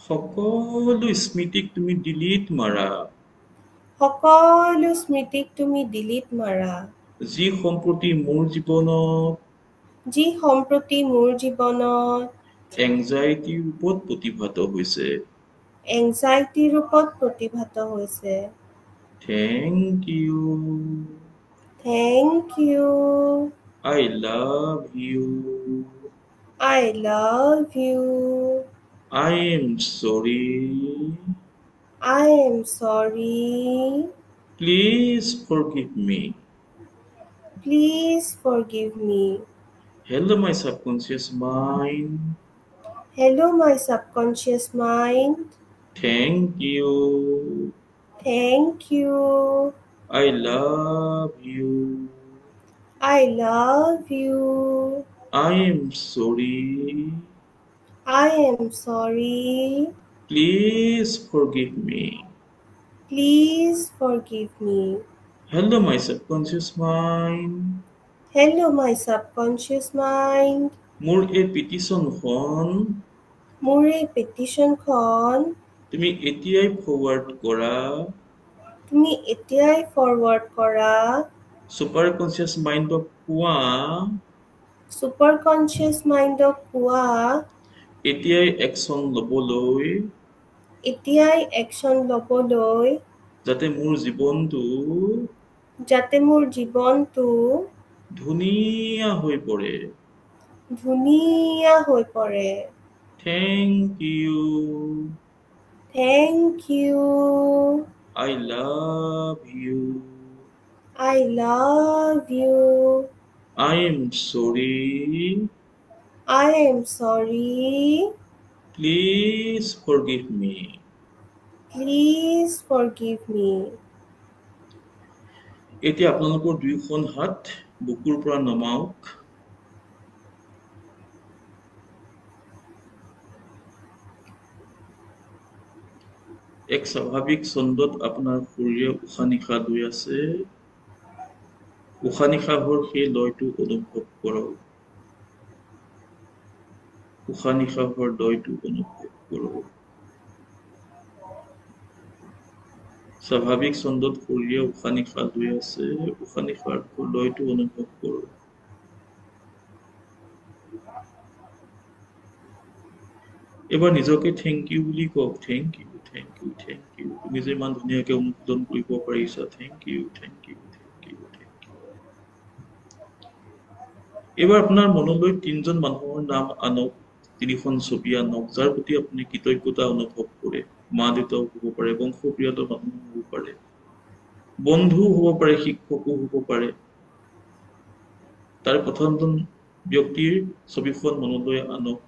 সকলো স্মৃতিক তুমি ডিলিট মাৰা সকলো স্মৃতিক তুমি ডিলিট মাৰা যি সম্প্ৰতি মোৰ জীৱনত যি সম্প্ৰতি মোৰ জীৱনত এংজাইটি ৰূপত প্ৰতিভাত হৈছে এংজাইটি ৰূপত প্ৰতিভাত হৈছে thank you thank you I love you I love you I am sorry I am sorry please forgive me please forgive me Hello, my subconscious mind. Hello, my subconscious mind. Thank you. Thank you. I love you. I love you. I am sorry. I am sorry. Please forgive me. Please forgive me. Hello, my subconscious mind. Hello, my subconscious mind. মোৰ এই পিটিশ্যনখন মোৰ এই পেটিশ্যনখন তুমি এতিয়াই ফৰৱাৰ্ড কৰা তুমি এতিয়াই ফৰৱাৰ্ড কৰা ছুপাৰ কনচিয়াছ মাইণ্ডক কোৱা ছুপাৰ কনচিয়াছ মাইণ্ডক কোৱা এতিয়াই একশ্যন ল'বলৈ এতিয়াই একশ্যন ল'বলৈ যাতে মোৰ জীৱনটো ধুনীয়া হৈ পৰে ধুনীয়া হৈ পৰে thank you thank you I love you. I love you. I am sorry. I am sorry. Please forgive me. Please forgive me. এতিয়া আপোনালোকৰ দুয়োখন হাত বুকুৰ পৰা নমাওক এক স্বাভাৱিক ছন্দত আপোনাৰ শৰীৰে উশাহ নিশাহ লৈ আছে উশাহ নিশাহৰ সেই লয়টো অনুভৱ কৰক উশাহ নিশাহৰ লয়টো অনুভৱ কৰক স্বাভাৱিক ছন্দত শৰীৰে উশাহ নিশাহ লৈ আছে উশাহ নিশাহৰ লয়টো অনুভৱ কৰক এবাৰ নিজকে থেংক ইউ বুলি কওক thank you thank you thank you তুমি যে ইমান ধুনীয়াকৈ অনুমোদন কৰিব পাৰিছা thank you thank you thank you thank you এবাৰ আপোনাৰ মনলৈ তিনিজন মানুহৰ নাম আনক তিনিখন ছবি আনক যাৰ প্ৰতি আপুনি কৃতজ্ঞতা অনুভৱ কৰে মা দেউতাও হ'ব পাৰে বংশ পৰিয়ালৰ মানুহ হ'ব পাৰে বন্ধুও হ'ব পাৰে শিক্ষকো হ'ব পাৰে তাৰ প্ৰথমজন ব্যক্তিৰ ছবিখন মনলৈ আনক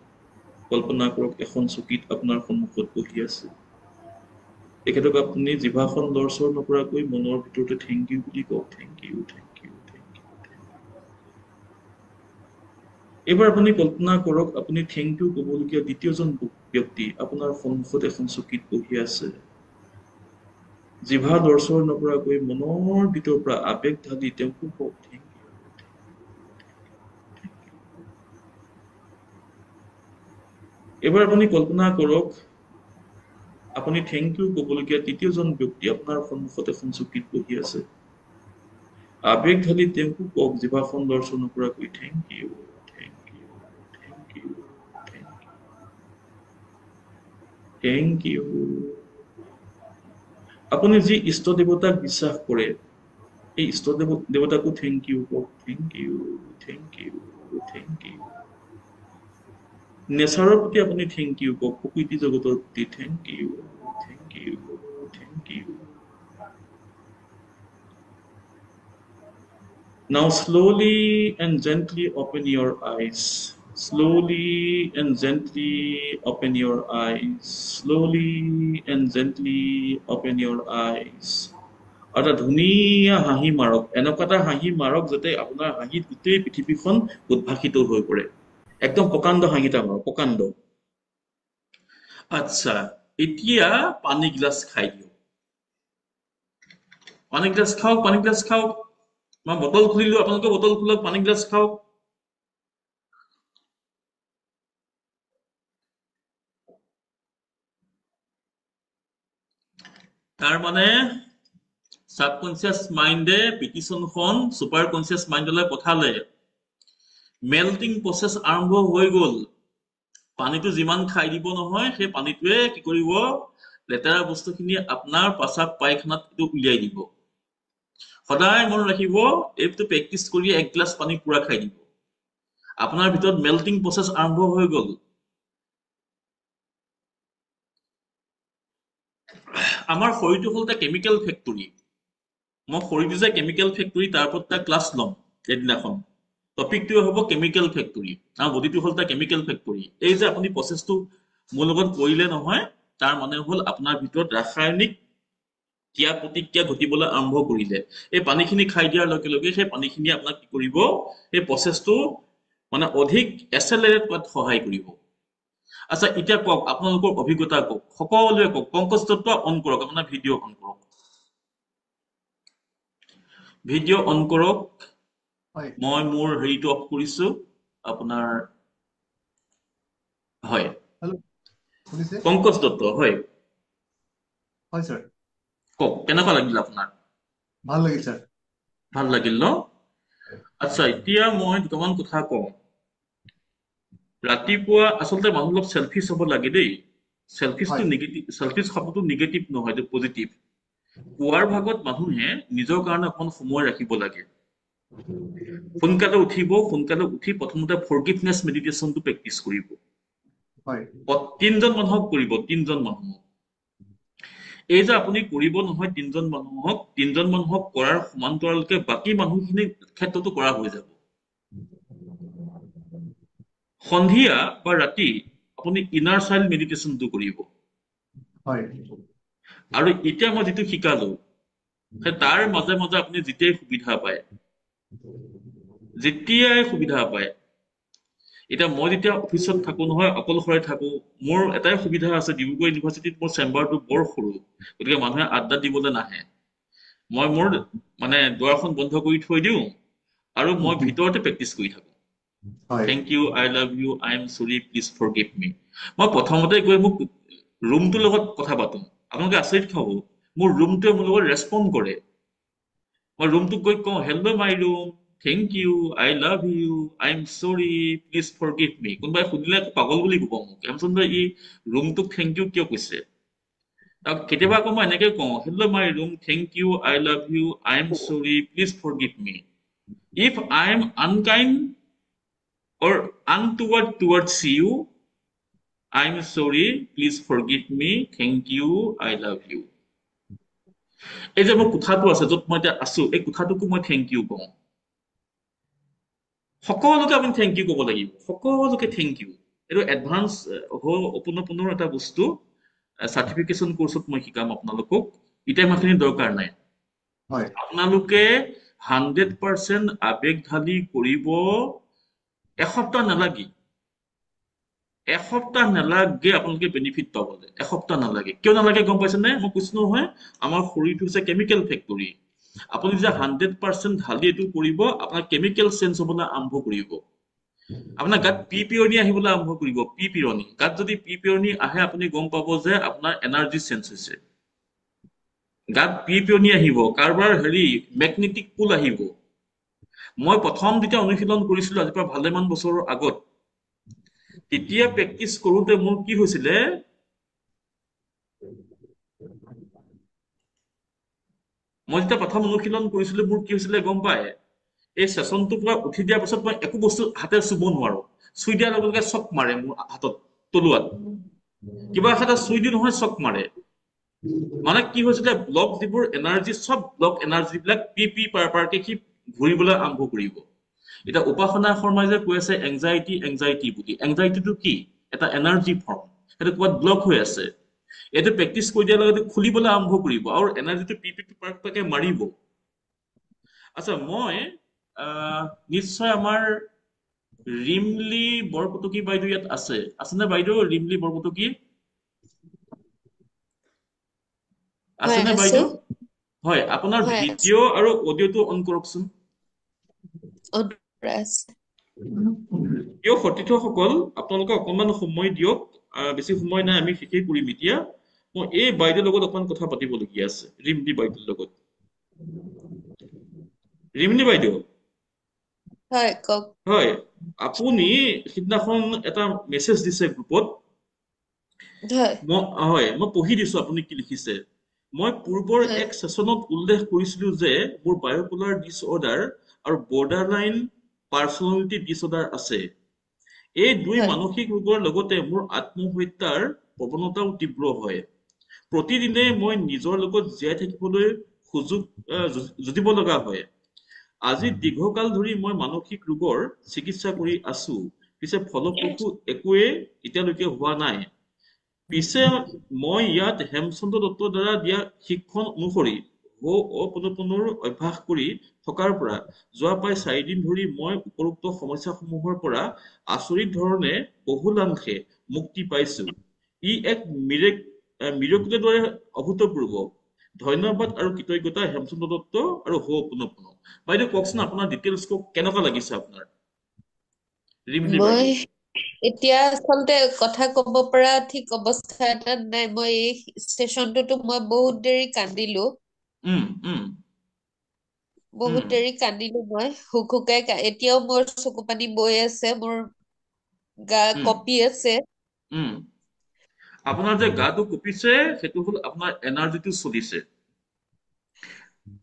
কল্পনা কৰক এখন চকীত আপোনাৰ সন্মুখত বহি আছে তেখেতক আপুনি জিভাখন লৰচৰ নকৰাকৈ মনৰ ভিতৰতে থেংক ইউ বুলি কওক thank you thank you thank you এবাৰ আপুনি কল্পনা কৰক আপুনি থেংক ইউ ক'বলগীয়া দ্বিতীয়জন ব্যক্তি আপোনাৰ সন্মুখত এখন চকীত বহি আছে জিভা লৰচৰ নকৰাকৈ মনৰ ভিতৰৰ পৰা আবেগ ঢালি তেওঁকো কওক থেংক ইউ এবাৰ আপুনি কল্পনা কৰক আপুনি থেংক ইউ ক'বলগীয়া তৃতীয়জন ব্যক্তি আপোনাৰ সন্মুখত এখন চকীত বহি আছে আবেগ ঢালি তেওঁকো কওক জিভাখন লৰচৰ নকৰাকৈ thank you thank you thank you thank you আপুনি যি ইষ্ট দেৱতাক বিশ্বাস কৰে এই ইষ্ট দেৱতাকো থেংক ইউ কওক thank you thank you thank you নেচাৰৰ প্ৰতি আপুনি থেংক ইউ কওক প্ৰকৃতি জগতৰ প্ৰতি thank you thank you thank you Now slowly and gently open your eyes. Slowly and gently open your eyes. Slowly and gently open your eyes. এটা ধুনীয়া হাঁহি মাৰক এনেকুৱা এটা হাঁহি মাৰক যাতে আপোনাৰ হাঁহিত গোটেই পৃথিৱীখন উদ্ভাসিত হৈ পৰে একদম প্ৰকাণ্ড হাঁহিটা মাৰো, প্ৰকাণ্ড। আচ্ছা, এতিয়া পানী গিলাচ খাই দিওঁ। পানী গিলাচ খাওক, পানী গিলাচ খাওক। মই বটল খুলিলো, আপোনালোকে বটল খোলক, পানী গিলাচ খাওক। তাৰ মানে সাবকনচিয়াস মাইণ্ডে পিটিশনখন সুপাৰ কনচিয়াস মাইণ্ডলৈ পঠালে, মেল্টিং প্ৰচেছ আৰম্ভ হৈ গ'ল। পানীটো যিমান খাই দিব নহয়, সেই পানীটোৱে কি কৰিব, লেতেৰা বস্তুখিনি আপোনাৰ পাচাব পায়খানাত উলিয়াই দিব। সদায় মনত ৰাখিব, এইটো প্ৰেক্টিচ কৰি 1 গিলাচ পানী পুৰা খাই দিব, আপোনাৰ ভিতৰত মেল্টিং প্ৰচেছ আৰম্ভ হৈ গ'ল। আমাৰ শৰীৰটো হ'ল এটা কেমিকেল ফেক্টৰী। মই শৰীৰটো যে কেমিকেল ফেক্টৰী, তাৰ ওপৰত এটা ক্লাছ ল'ম এদিনাখন। টপিকটোৱে হ'ব কেমিকেল ফেক্টৰী। আৰু বডিটো হ'ল এটা কেমিকেল ফেক্টৰী। এই যে আপুনি প্ৰচেছটো মোৰ লগত কৰিলে নহয়, তাৰ মানে হ'ল আপোনাৰ ভিতৰত ৰাসায়নিক ক্ৰিয়া প্ৰতিক্ৰিয়া ঘটিবলৈ আৰম্ভ কৰিলে। এই পানীখিনি খাই দিয়াৰ লগে লগে সেই পানীখিনি আপোনাক কি কৰিব, এই প্ৰচেছটো মানে অধিক এচেলেৰেট কৰাত সহায় কৰিব। আচ্ছা, এতিয়া কওক, আপোনালোকৰ অভিজ্ঞতা কওক, সকলোৱে কওক। পংকজ দত্ত অন কৰক, আপোনাৰ ভিডিঅ' অন কৰক, ভিডিঅ' অন কৰক। হয় মই মোৰ হেৰিটো অফ কৰিছো আপোনাৰ। হয়, হেল্ল' শুনিছে পংকজ দত্ত, হয় হয় ছাৰ কওক, কেনেকুৱা লাগিল আপোনাৰ? ভাল লাগিল ছাৰ ভাল লাগিল ন? আচ্ছা, এতিয়া মই দুটামান কথা কওঁ। ৰাতিপুৱা আচলতে মানুহ অলপ চেলফিছ হ'ব লাগে দেই। চেলফিছটো হয় নিগেটিভ, চেলফিছ শব্দটো নিগেটিভ নহয়, এইটো পজিটিভ। পুৱাৰ ভাগত মানুহে নিজৰ কাৰণে অকণ সময় ৰাখিব লাগে। সোনকালে উঠিব, সোনকালে উঠি প্ৰথমতে ফৰগিভনেছ মেডিটেশ্যনটো প্ৰেক্টিচ কৰিব। হয় 3জন মানুহক কৰিব, 3জন মানুহক। এই যে আপুনি কৰিব নহয় 3জন মানুহক কৰাৰ সমান্তৰালকে বাকী মানুহখিনিৰ ক্ষেত্ৰতো কৰা হৈ যাব। সন্ধিয়া বা ৰাতি আপুনি ইনাৰ চাইল্ড মেডিটেশ্যনটো কৰিব। হয় আৰু এতিয়া মই যিটো শিকালো, সেই তাৰ মাজে মাজে আপুনি যেতিয়াই সুবিধা পায়, এতিয়া মই যেতিয়া অফিচত থাকো নহয়, অকলশৰে থাকো, মোৰ এটাই সুবিধা আছে, ডিব্ৰুগড় ইউনিভাৰ্চিটিত মোৰ চেম্বাৰটো বৰ সৰু, গতিকে মানুহে আড্ডা দিবলৈ নাহে। মই মোৰ মানে দুৱাৰখন বন্ধ কৰি থৈ দিওঁ আৰু মই ভিতৰতে প্ৰেক্টিচ কৰি থাকো। হয় thank you, I love you, I am sorry, please forgive me. মই প্ৰথমতে গৈ মোক ৰুমটোৰ লগত কথা পাতো। আপোনালোকে আচৰিত খাব, মোৰ ৰুমটোৱে মোৰ লগত ৰেছপণ্ড কৰে। মই ৰুমটোক গৈ কওঁ, hello' my room, thank you, I love you, I am sorry, please forgive me. কোনোবাই সুধিলে পাগল বুলি ক'ব মোক, হেমচন্দ্ৰ ই ৰুমটোক থেংক ইউ কিয় কৈছে। কেতিয়াবা আকৌ মই এনেকে কওঁ, hello' my room, thank you, I love you, I am sorry, please forgive me. If I am unkind or untoward towards you, I'm sorry, please forgive me, thank you, I love you. এই যে মোৰ কোঠাটো আছে, য'ত মই এতিয়া আছো, এই কোঠাটোকো মই থেংক ইউ কওঁ। সকলোকে আপুনি থেংক ইউ ক'ব লাগিব, সকলোকে থেংক ইউ। এইটো এডভান্স পুনৰ এটা বস্তু, চাৰ্টিফিকেশ্যন কোৰ্চত মই শিকাম আপোনালোকক। এতিয়া ইমানখিনি দৰকাৰ নাই। হয় আপোনালোকে 100% আবেগ ঢালি কৰিব। এসপ্তাহ নালাগে, আপোনালোকে বেনিফিট পাবলৈ এসপ্তাহ নালাগে। কিয় নালাগে গম পাইছেনে? মই কৈছো নহয়, আমাৰ শৰীৰটো হৈছে কেমিকেল ফেক্টৰী। আপুনি যেতিয়া 100% ঢালি এইটো কৰিব, আপোনাৰ কেমিকেল চেঞ্জ হ'বলৈ আৰম্ভ কৰিব। আপোনাৰ গাত পিৰণি আহিবলৈ আৰম্ভ কৰিব। পিৰণি গাত যদি পিৰণি আহে, আপুনি গম পাব যে আপোনাৰ এনাৰ্জি চেঞ্জ হৈছে। গাত পিৰণি আহিব, কাৰোবাৰ মেগনেটিক পুল আহিব। মই প্ৰথম যেতিয়া অনুশীলন কৰিছিলো আজিৰ পৰা ভালেমান বছৰৰ আগত, তেতিয়া প্ৰেক্টিচ কৰোতে মোৰ কি হৈছিলে, মই যেতিয়া প্ৰথম অনুশীলন কৰিছিলো মোৰ কি হৈছিলে গম পায়? এই চেচনটোৰ পৰা উঠি দিয়াৰ পাছত মই একো বস্তু হাতে চুব নোৱাৰো। চুই দিয়াৰ লগে লগে চক মাৰে মোৰ হাতত, তলুৱাত কিবা এটা চুই দি নহয়, চক মাৰে। মানে কি হৈছিলে, ব্লক যিবোৰ এনাৰ্জি, চব ব্লক এনাৰ্জি বিলাক পাৰকে সি ঘূৰিবলৈ আৰম্ভ কৰিব। এতিয়া উপাসনা শৰ্মাই যে কৈ আছে এংজাইটি বুলি, এংজাইটিটো কি? এটা এনাৰ্জি ফৰ্ম, সেইটো ক'ৰবাত ব্লক হৈ আছে। এইটো প্ৰেক্টিচ কৰি দিয়াৰ লগে খুলিবলৈ আৰম্ভ কৰিব আৰু এনাৰ্জিটো পাৰকে মাৰিব। আচ্ছা, মই নিশ্চয় আমাৰ ৰিমলি বৰকটকী বাইদেউ ইয়াত আছেনে বাইদেউ? ৰিমলি বৰকটকী হয় আছেনে আছো বাইদেউ? হয়, আপোনাৰ হয় আছো ভিডিঅ' আৰু অডিঅ'টো অন কৰকচোন। অনুৰা আছে প্ৰিয় সতীৰ্থসকল, আপোনালোকে অকণমান সময় দিয়ক। বেছি সময় নাই, আমি শেষেই কৰিম এতিয়া। মই এই বাইদেউৰ লগত অকণমান কথা পাতিবলগীয়া আছে, ৰিমলি বাইদেউৰ লগত। ৰিমলি বাইদেউ, হয় কওক হয়, আপুনি সিদিনাখন এটা মেছেজ দিছে গ্ৰুপত। হয় মই পঢ়ি দিছো আপুনি কি লিখিছে। মই পূৰ্বৰ হয় এক সেচনত উল্লেখ কৰিছিলো যে মোৰ বায়োপোলাৰ ডিছঅৰ্ডাৰ আৰু বৰ্ডাৰলাইন পাৰ্চনেলিটি ডিছঅৰ্ডাৰ আছে। এই দুই হয় মানসিক ৰোগৰ লগতে মোৰ আত্মহত্যাৰ প্ৰৱণতাও তীব্ৰ হয়। প্ৰতিদিনে মই নিজৰ লগত জীয়াই থাকিবলৈ যুঁজিব লগা হয়। আজি দীৰ্ঘকাল ধৰি মই মানসিক ৰোগৰ চিকিৎসা কৰি আছো, পিছে ফলপ্ৰসূ একোৱে এতিয়ালৈকে হোৱা নাই। পিছে মই ইয়াত হেমচন্দ্ৰ দত্তৰ দ্বাৰা দিয়া শিক্ষণ অনুসৰি হো'অপনপনৰ অভ্যাস কৰি থকাৰ পৰা যোৱা প্ৰায় 4 দিন ধৰি মই উপৰোক্ত সমস্যাসমূহৰ পৰা আচৰিত ধৰণে বহুলাংশে মুক্তি পাইছো। ই এক মিৰেকলৰ দৰে অভূতপূৰ্ব। ধন্যবাদ আৰু কৃতজ্ঞতা হেমচন্দ্ৰ দত্ত আৰু হো'অপনপন। বাইদেউ কওকচোন, আপোনাৰ ডিটেইলছ কওক, কেনেকুৱা লাগিছে আপোনাৰ ৰিমলি মই বাইদেউ? এতিয়া আচলতে কথা কব পৰা ঠিক অৱস্থা এটাত নাই। মই এই ষ্টেচনটোতো মই বহুত দেৰি কান্দিলো উম উম উম মই হুকহুকাই এতিয়াও মোৰ চকু পানী বৈ আছে, মোৰ গা উম কঁপি আছে। উম আপোনাৰ যে গাটো কঁপিছে, সেইটো হ'ল আপোনাৰ এনাৰ্জিটো চলিছে।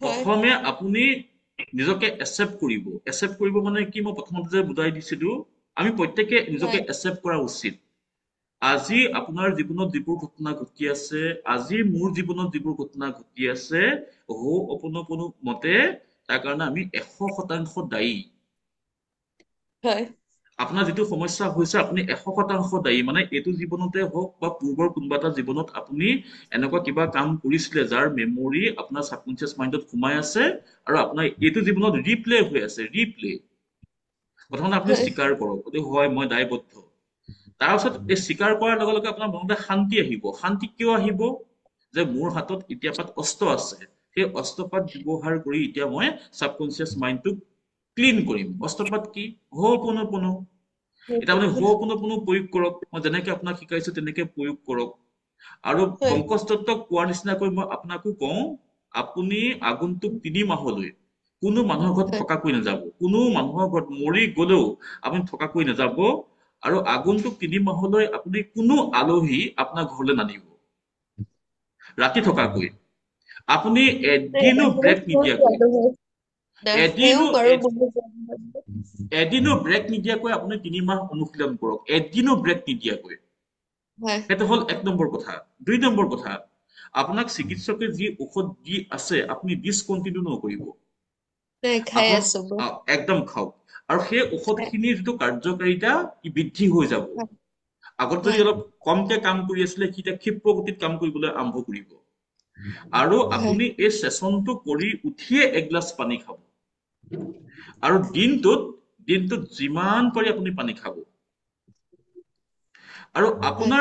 হয় প্ৰথমে আপুনি নিজকে একচেপ্ট কৰিব মানে কি, মই প্ৰথমতে যে বুজাই দিছিলো, আমি প্ৰত্যেকে নিজকে হয় একচেপ্ট কৰা উচিত। আজি আপোনাৰ জীৱনত যিবোৰ ঘটনা ঘটি আছে, আজি মোৰ জীৱনত যিবোৰ ঘটনা ঘটি আছে, হো'অপনপনো মতে তাৰ কাৰণে আমি 100% দায়ী। হয় আপোনাৰ যিটো সমস্যা হৈছে, আপুনি 100% দায়ী। মানে এইটো জীৱনতে হওক বা পূৰ্বৰ কোনোবা এটা জীৱনত আপুনি এনেকুৱা কিবা কাম কৰিছিলে যাৰ মেমৰি আপোনাৰ সাবকনচিয়াস মাইণ্ডত সোমাই আছে, আৰু আপোনাৰ এইটো জীৱনত ৰিপ্লে হৈ আছে। প্ৰথমতে আপুনি হয় স্বীকাৰ কৰক, হয় মই দায়বদ্ধ। তাৰপিছত এই স্বীকাৰ কৰাৰ লগে লগে আপোনাৰ মনতে শান্তি আহিব। শান্তি কিয় আহিব? যে মোৰ হাতত এতিয়া পাত অস্ত্ৰ আছে, সেই অস্ত্ৰপাত ব্যৱহাৰ কৰি এতিয়া মই সাবকনচিয়াস মাইণ্ডটোক ক্লিন কৰিম। অস্ত্ৰপাত কি? হো'অপনপনো। এতিয়া আপুনি হো'অপনপনো প্ৰয়োগ কৰক। মই যেনেকে আপোনাক শিকাইছো তেনেকে প্ৰয়োগ কৰক। আৰু হয় পংকজ দত্তক কোৱাৰ নিচিনাকৈ মই আপোনাকো কওঁ, আপুনি আগন্তুক 3 মাহলৈ কোনো মানুহৰ ঘৰত হয় থকাকৈ নাযাব। কোনো মানুহৰ ঘৰত মৰি গলেও আপুনি থকাকৈ নাযাব। আৰু আগন্তুক 3 মাহলৈ আপুনি কোনো আলহী আপোনাৰ ঘৰলৈ নানিব ৰাতি থকাকৈ। আপুনি এদিনো ব্ৰেক নিদিয়াকৈ, নাহেও এদিনো বাৰু এদিনো ব্ৰেক নিদিয়াকৈ আপুনি 3 মাহ অনুশীলন কৰক, এদিনো ব্ৰেক নিদিয়াকৈ। হয় সেইটো হ'ল 1 নম্বৰ কথা। 2 নম্বৰ কথা, আপোনাক চিকিৎসকে যি ঔষধ দি আছে আপুনি ডিছকণ্টিনিউ নকৰিব। নাই খাই আপোনাক আছো মই একদম খাওক। আৰু সেই ঔষধ খিনিৰ যিটো কাৰ্যকাৰিতা বৃদ্ধি হৈ যাব। হয় আগত যদি হয় অলপ কমকে কাম কৰি আছিলে, সি এতিয়া ক্ষিপ্ৰ গতিত কাম কৰিবলৈ আৰম্ভ কৰিব। আৰু হয় আপুনি এই চেচনটো কৰি উঠিয়ে 1 গিলাচ পানী খাব। আৰু দিনটোত যিমান পাৰি আপুনি পানী খাব। আৰু হয়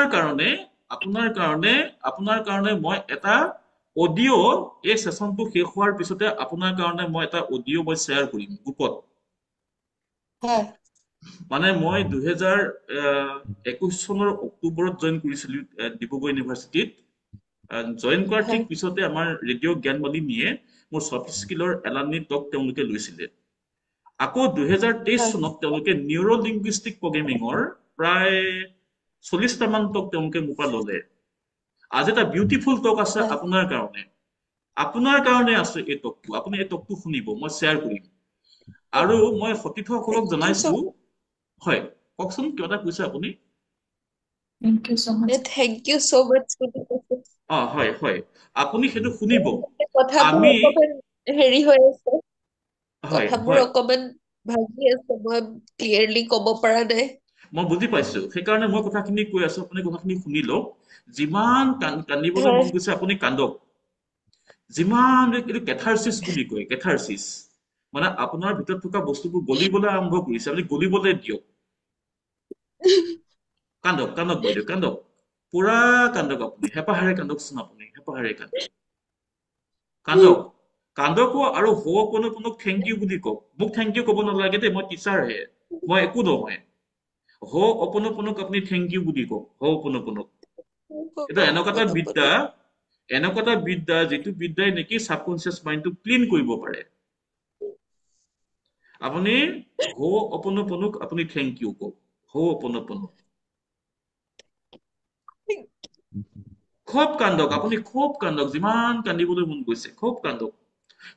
আপোনাৰ কাৰণে মই এটা অডিঅ', এই চেচনটো শেষ হোৱাৰ পিছতে আপোনাৰ কাৰণে মই এটা অডিঅ' মই শ্বেয়াৰ কৰিম গ্ৰুপত। হয় মানে মই 2021 চনৰ অক্টোবৰত জইন কৰিছিলো ডিব্ৰুগড় ইউনিভাৰ্চিটিত। জইন কৰাৰ ঠিক হয় পিছতে আমাৰ ৰেডিঅ' জ্ঞানবালিনীয়ে মোৰ ছফ্ট স্কিলৰ এলানি টক তেওঁলোকে লৈছিলে। আকৌ 2023 হয় চনত তেওঁলোকে নিউৰো লিংগুইষ্টিক প্ৰগ্ৰেমিঙৰ প্ৰায় 40টা মান টক তেওঁলোকে মোৰ পৰা ল'লে। আজি এটা বিউটিফুল টক আছে হয় আপোনাৰ কাৰণে। আপোনাৰ কাৰণে আছে এই টকটো। আপুনি এই টকটো শুনিব, মই শ্বেয়াৰ কৰিম। আৰু মই সতীৰ্থসকলক থেংক ইউ চ' জনাইছো, হয় কওকচোন, কিবা এটা কৈছে আপুনি? থেংক ইউ চ' মাচ। হয় হয়, আপুনি সেইটো শুনিব। কথাবোৰ আমি অকমান হেৰি হৈ আছে, হয় কথাবোৰ হয় অকমান ভাগি আছে, মই ক্লিয়াৰলি ক'ব পৰা নাই। মই বুজি পাইছো, সেইকাৰণে মই কথাখিনি কৈ আছো, আপুনি কথাখিনি শুনি লওক। যিমান কান্দিবলৈ হয় মন গৈছে আপুনি কান্দক। যিমান, এইটো কেথাৰচিছ বুলি কয়, কেথাৰচিছ। মানে আপোনাৰ ভিতৰত থকা বস্তুবোৰ গলিবলৈ আৰম্ভ কৰিছে, আপুনি গলিবলৈ দিয়ক। কান্দক কান্দক বাইদেউ কান্দক পুৰা কান্দক আপুনি হেঁপাহেৰে কান্দকচোন আপুনি হেঁপাহেৰে কান্দক কান্দক কান্দকো আৰু হৌ কোনো থেংক ইউ বুলি কওক মোক থেংক ইউ ক'ব নালাগে দেই মই টিচাৰহে মই একো নহয় হৌ অপনক আপুনি থেংক ইউ বুলি কওক হৌ অপনক এটা এনেকুৱা এটা বিদ্যা যিটো বিদ্যাই নেকি সাবকনচিয়াস মাইণ্ডটো ক্লিন কৰিব পাৰে আপুনি হৌ অপনক আপুনি থেংক ইউ কওক হৌ অপনক খুব কান্দক আপুনি খুব কান্দক যিমান কান্দিবলৈ মন গৈছে খুব কান্দক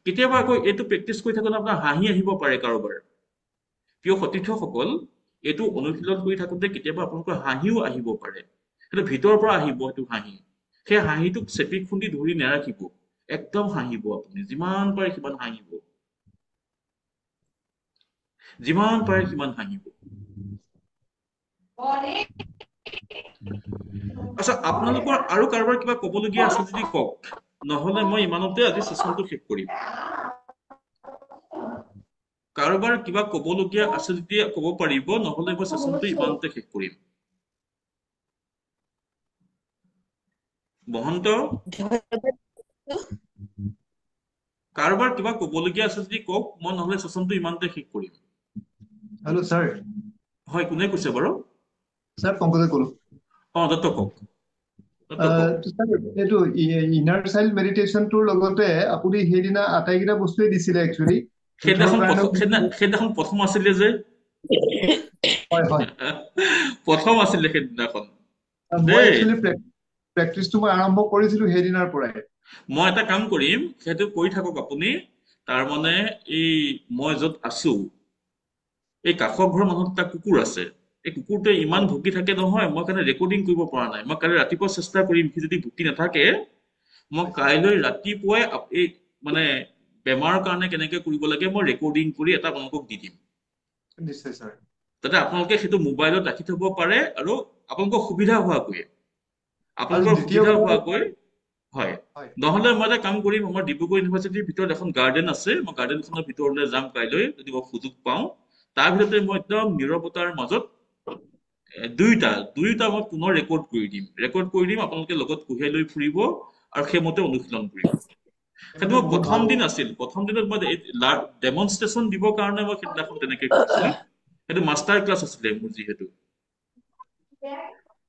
কেতিয়াবা আকৌ এইটো প্ৰেক্টিচ কৰি থাকোঁতে আপোনাৰ হাঁহি আহিব পাৰে কাৰোবাৰ প্ৰিয় সতীৰ্থসকল এইটো অনুশীলন কৰি থাকোঁতে কেতিয়াবা আপোনালোকৰ হাঁহিও আহিব পাৰে সেইটো ভিতৰৰ পৰা আহিব সেইটো হাঁহি সেই হাঁহিটোক চেপি খুন্দি ধৰি নাৰাখিব একদম হাঁহিব আপুনি যিমান পাৰে সিমান হাঁহিব যিমান পাৰে সিমান হাঁহিব আচ্ছা আপোনালোকৰ আৰু কাৰোবাৰ কিবা ক'বলগীয়া আছে যদি কওক নহ'লে মই ইমানতে আজি সেশনটো শেষ কৰিম কাৰোবাৰ কিবা ক'বলগীয়া আছে যদি ক'ব পাৰিব নহ'লে মই সেশনটো ইমানতে শেষ কৰিম বহন্ত কাৰোবাৰ কিবা ক'বলগীয়া আছে যদি কওক মই নহ'লে সেশনটো ইমানতে শেষ কৰিম হেল্ল' ছাৰ হয় কোনে কৈছে বাৰু ছাৰ পংকজে ক'লো দত্ত কওক এইটো ইনাৰ চাইল্ড মেডিটেশ্যনটোৰ লগতে আপুনি সেইদিনা আটাইকেইটা বস্তুৱে দিছিলে একচুৱেলি সেইদিনাখন প্ৰথম আছিলে যে হয় হয় প্ৰথম আছিলে সেইদিনাখন মই একচুৱেলি প্ৰেক্টিচটো মই আৰম্ভ কৰিছিলো সেইদিনাৰ পৰাই মই এটা কাম কৰিম সেইটো কৰি থাকক আপুনি তাৰমানে এই মই য'ত আছো এই কাষৰ ঘৰৰ মানুহ এটা কুকুৰ আছে এই কুকুৰটোৱে ইমান ভুকি থাকে নহয় মই কাৰণে ৰেকৰ্ডিং কৰিব পৰা নাই মই কালি ৰাতিপুৱা চেষ্টা কৰিম সি যদি ভুকি নাথাকে মই কাইলৈ ৰাতিপুৱাই এই মানে বেমাৰৰ কাৰণে কেনেকে কৰিব লাগে মই ৰেকৰ্ডিং কৰি এটা আপোনালোকক দি দিম নিশ্চয় ছাৰ যাতে আপোনালোকে সেইটো মোবাইলত ৰাখি থব পাৰে আৰু আপোনালোকৰ সুবিধা হোৱাকৈ হয় নহ'লে মই এটা কাম কৰিম আমাৰ ডিব্ৰুগড় ইউনিভাৰ্চিটিৰ ভিতৰত এখন গাৰ্ডেন আছে মই গাৰ্ডেনখনৰ ভিতৰলৈ যাম কাইলৈ যদি মই সুযোগ পাওঁ তাৰ ভিতৰতে মই একদম নীৰৱতাৰ মাজত দুইটা মই পুনৰ ৰেকৰ্ড কৰি দিম আপোনালোকে লগত কঢ়িয়াই লৈ ফুৰিব আৰু সেইমতে অনুশীলন কৰিব সেইটো মই প্ৰথম দিনত মই ডেমনষ্ট্ৰেচন দিবৰ কাৰণে মই সেইদিনাখন তেনেকে কৰিছিলো সেইটো মাষ্টাৰ ক্লাছ আছিলে মোৰ যিহেতু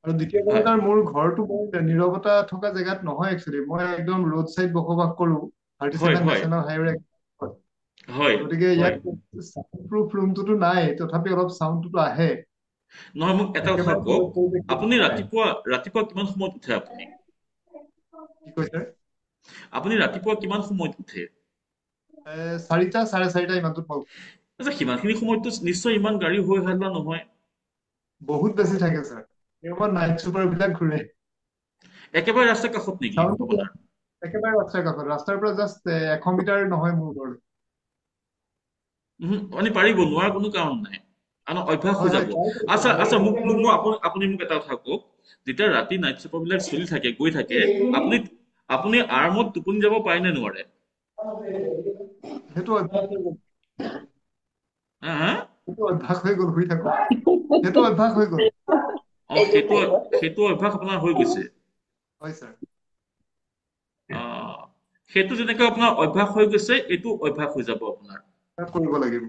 আৰু দ্বিতীয় কথা মোৰ ঘৰটো মই নীৰৱতা থকা জেগাত নহয় একচুৱেলি মই একদম ৰোড চাইড বসবাস কৰো 37 নেশ্যনেল হাইৱে গতিকে ইয়াত সাউণ্ড প্ৰুফ ৰুমটোতো নাই তথাপি অলপ সাউণ্ডটো আহে নহয় মোক এটা কথা কওক আপুনি ৰাতিপুৱা কিমান সময়ত উঠে কি কৈছে আপুনি ৰাতিপুৱা কিমান সময়ত উঠে 4টা 4:30 ইমানটোত পাওঁ আচ্ছা সিমানখিনি সময়ততো নিশ্চয় ইমান গাড়ী হৈ হাল্লা নহয় বহুত বেছি থাকে ছাৰ এইবোৰ নাইট চুপাৰ বিলাক ঘূৰে একেবাৰে ৰাস্তাৰ কাষত নেকি একেবাৰে ৰাস্তাৰ কাষত ৰাস্তাৰ পৰা জাষ্ট 100 মিটাৰ নহয় মোৰ ঘৰ মানে পাৰিব নোৱাৰা কোনো কাৰণ নাই অভ্যাস হৈ যাব আচ্ছা আপুনি মোক এটা কথা কওক যেতিয়া ৰাতি নাইট চুপাৰ বিলাক চলি থাকে গৈ থাকে আপুনি আৰামত টোপনি যাব পাৰে নে নোৱাৰে সেইটো অভ্যাস হৈ গ'ল শুই থাকো সেইটো অভ্যাস হৈ গ'ল সেইটো অভ্যাস আপোনাৰ হৈ গৈছে হয় ছাৰ সেইটো যেনেকৈ আপোনাৰ অভ্যাস হৈ গৈছে এইটো অভ্যাস হৈ যাব আপোনাৰ কৰিব লাগিব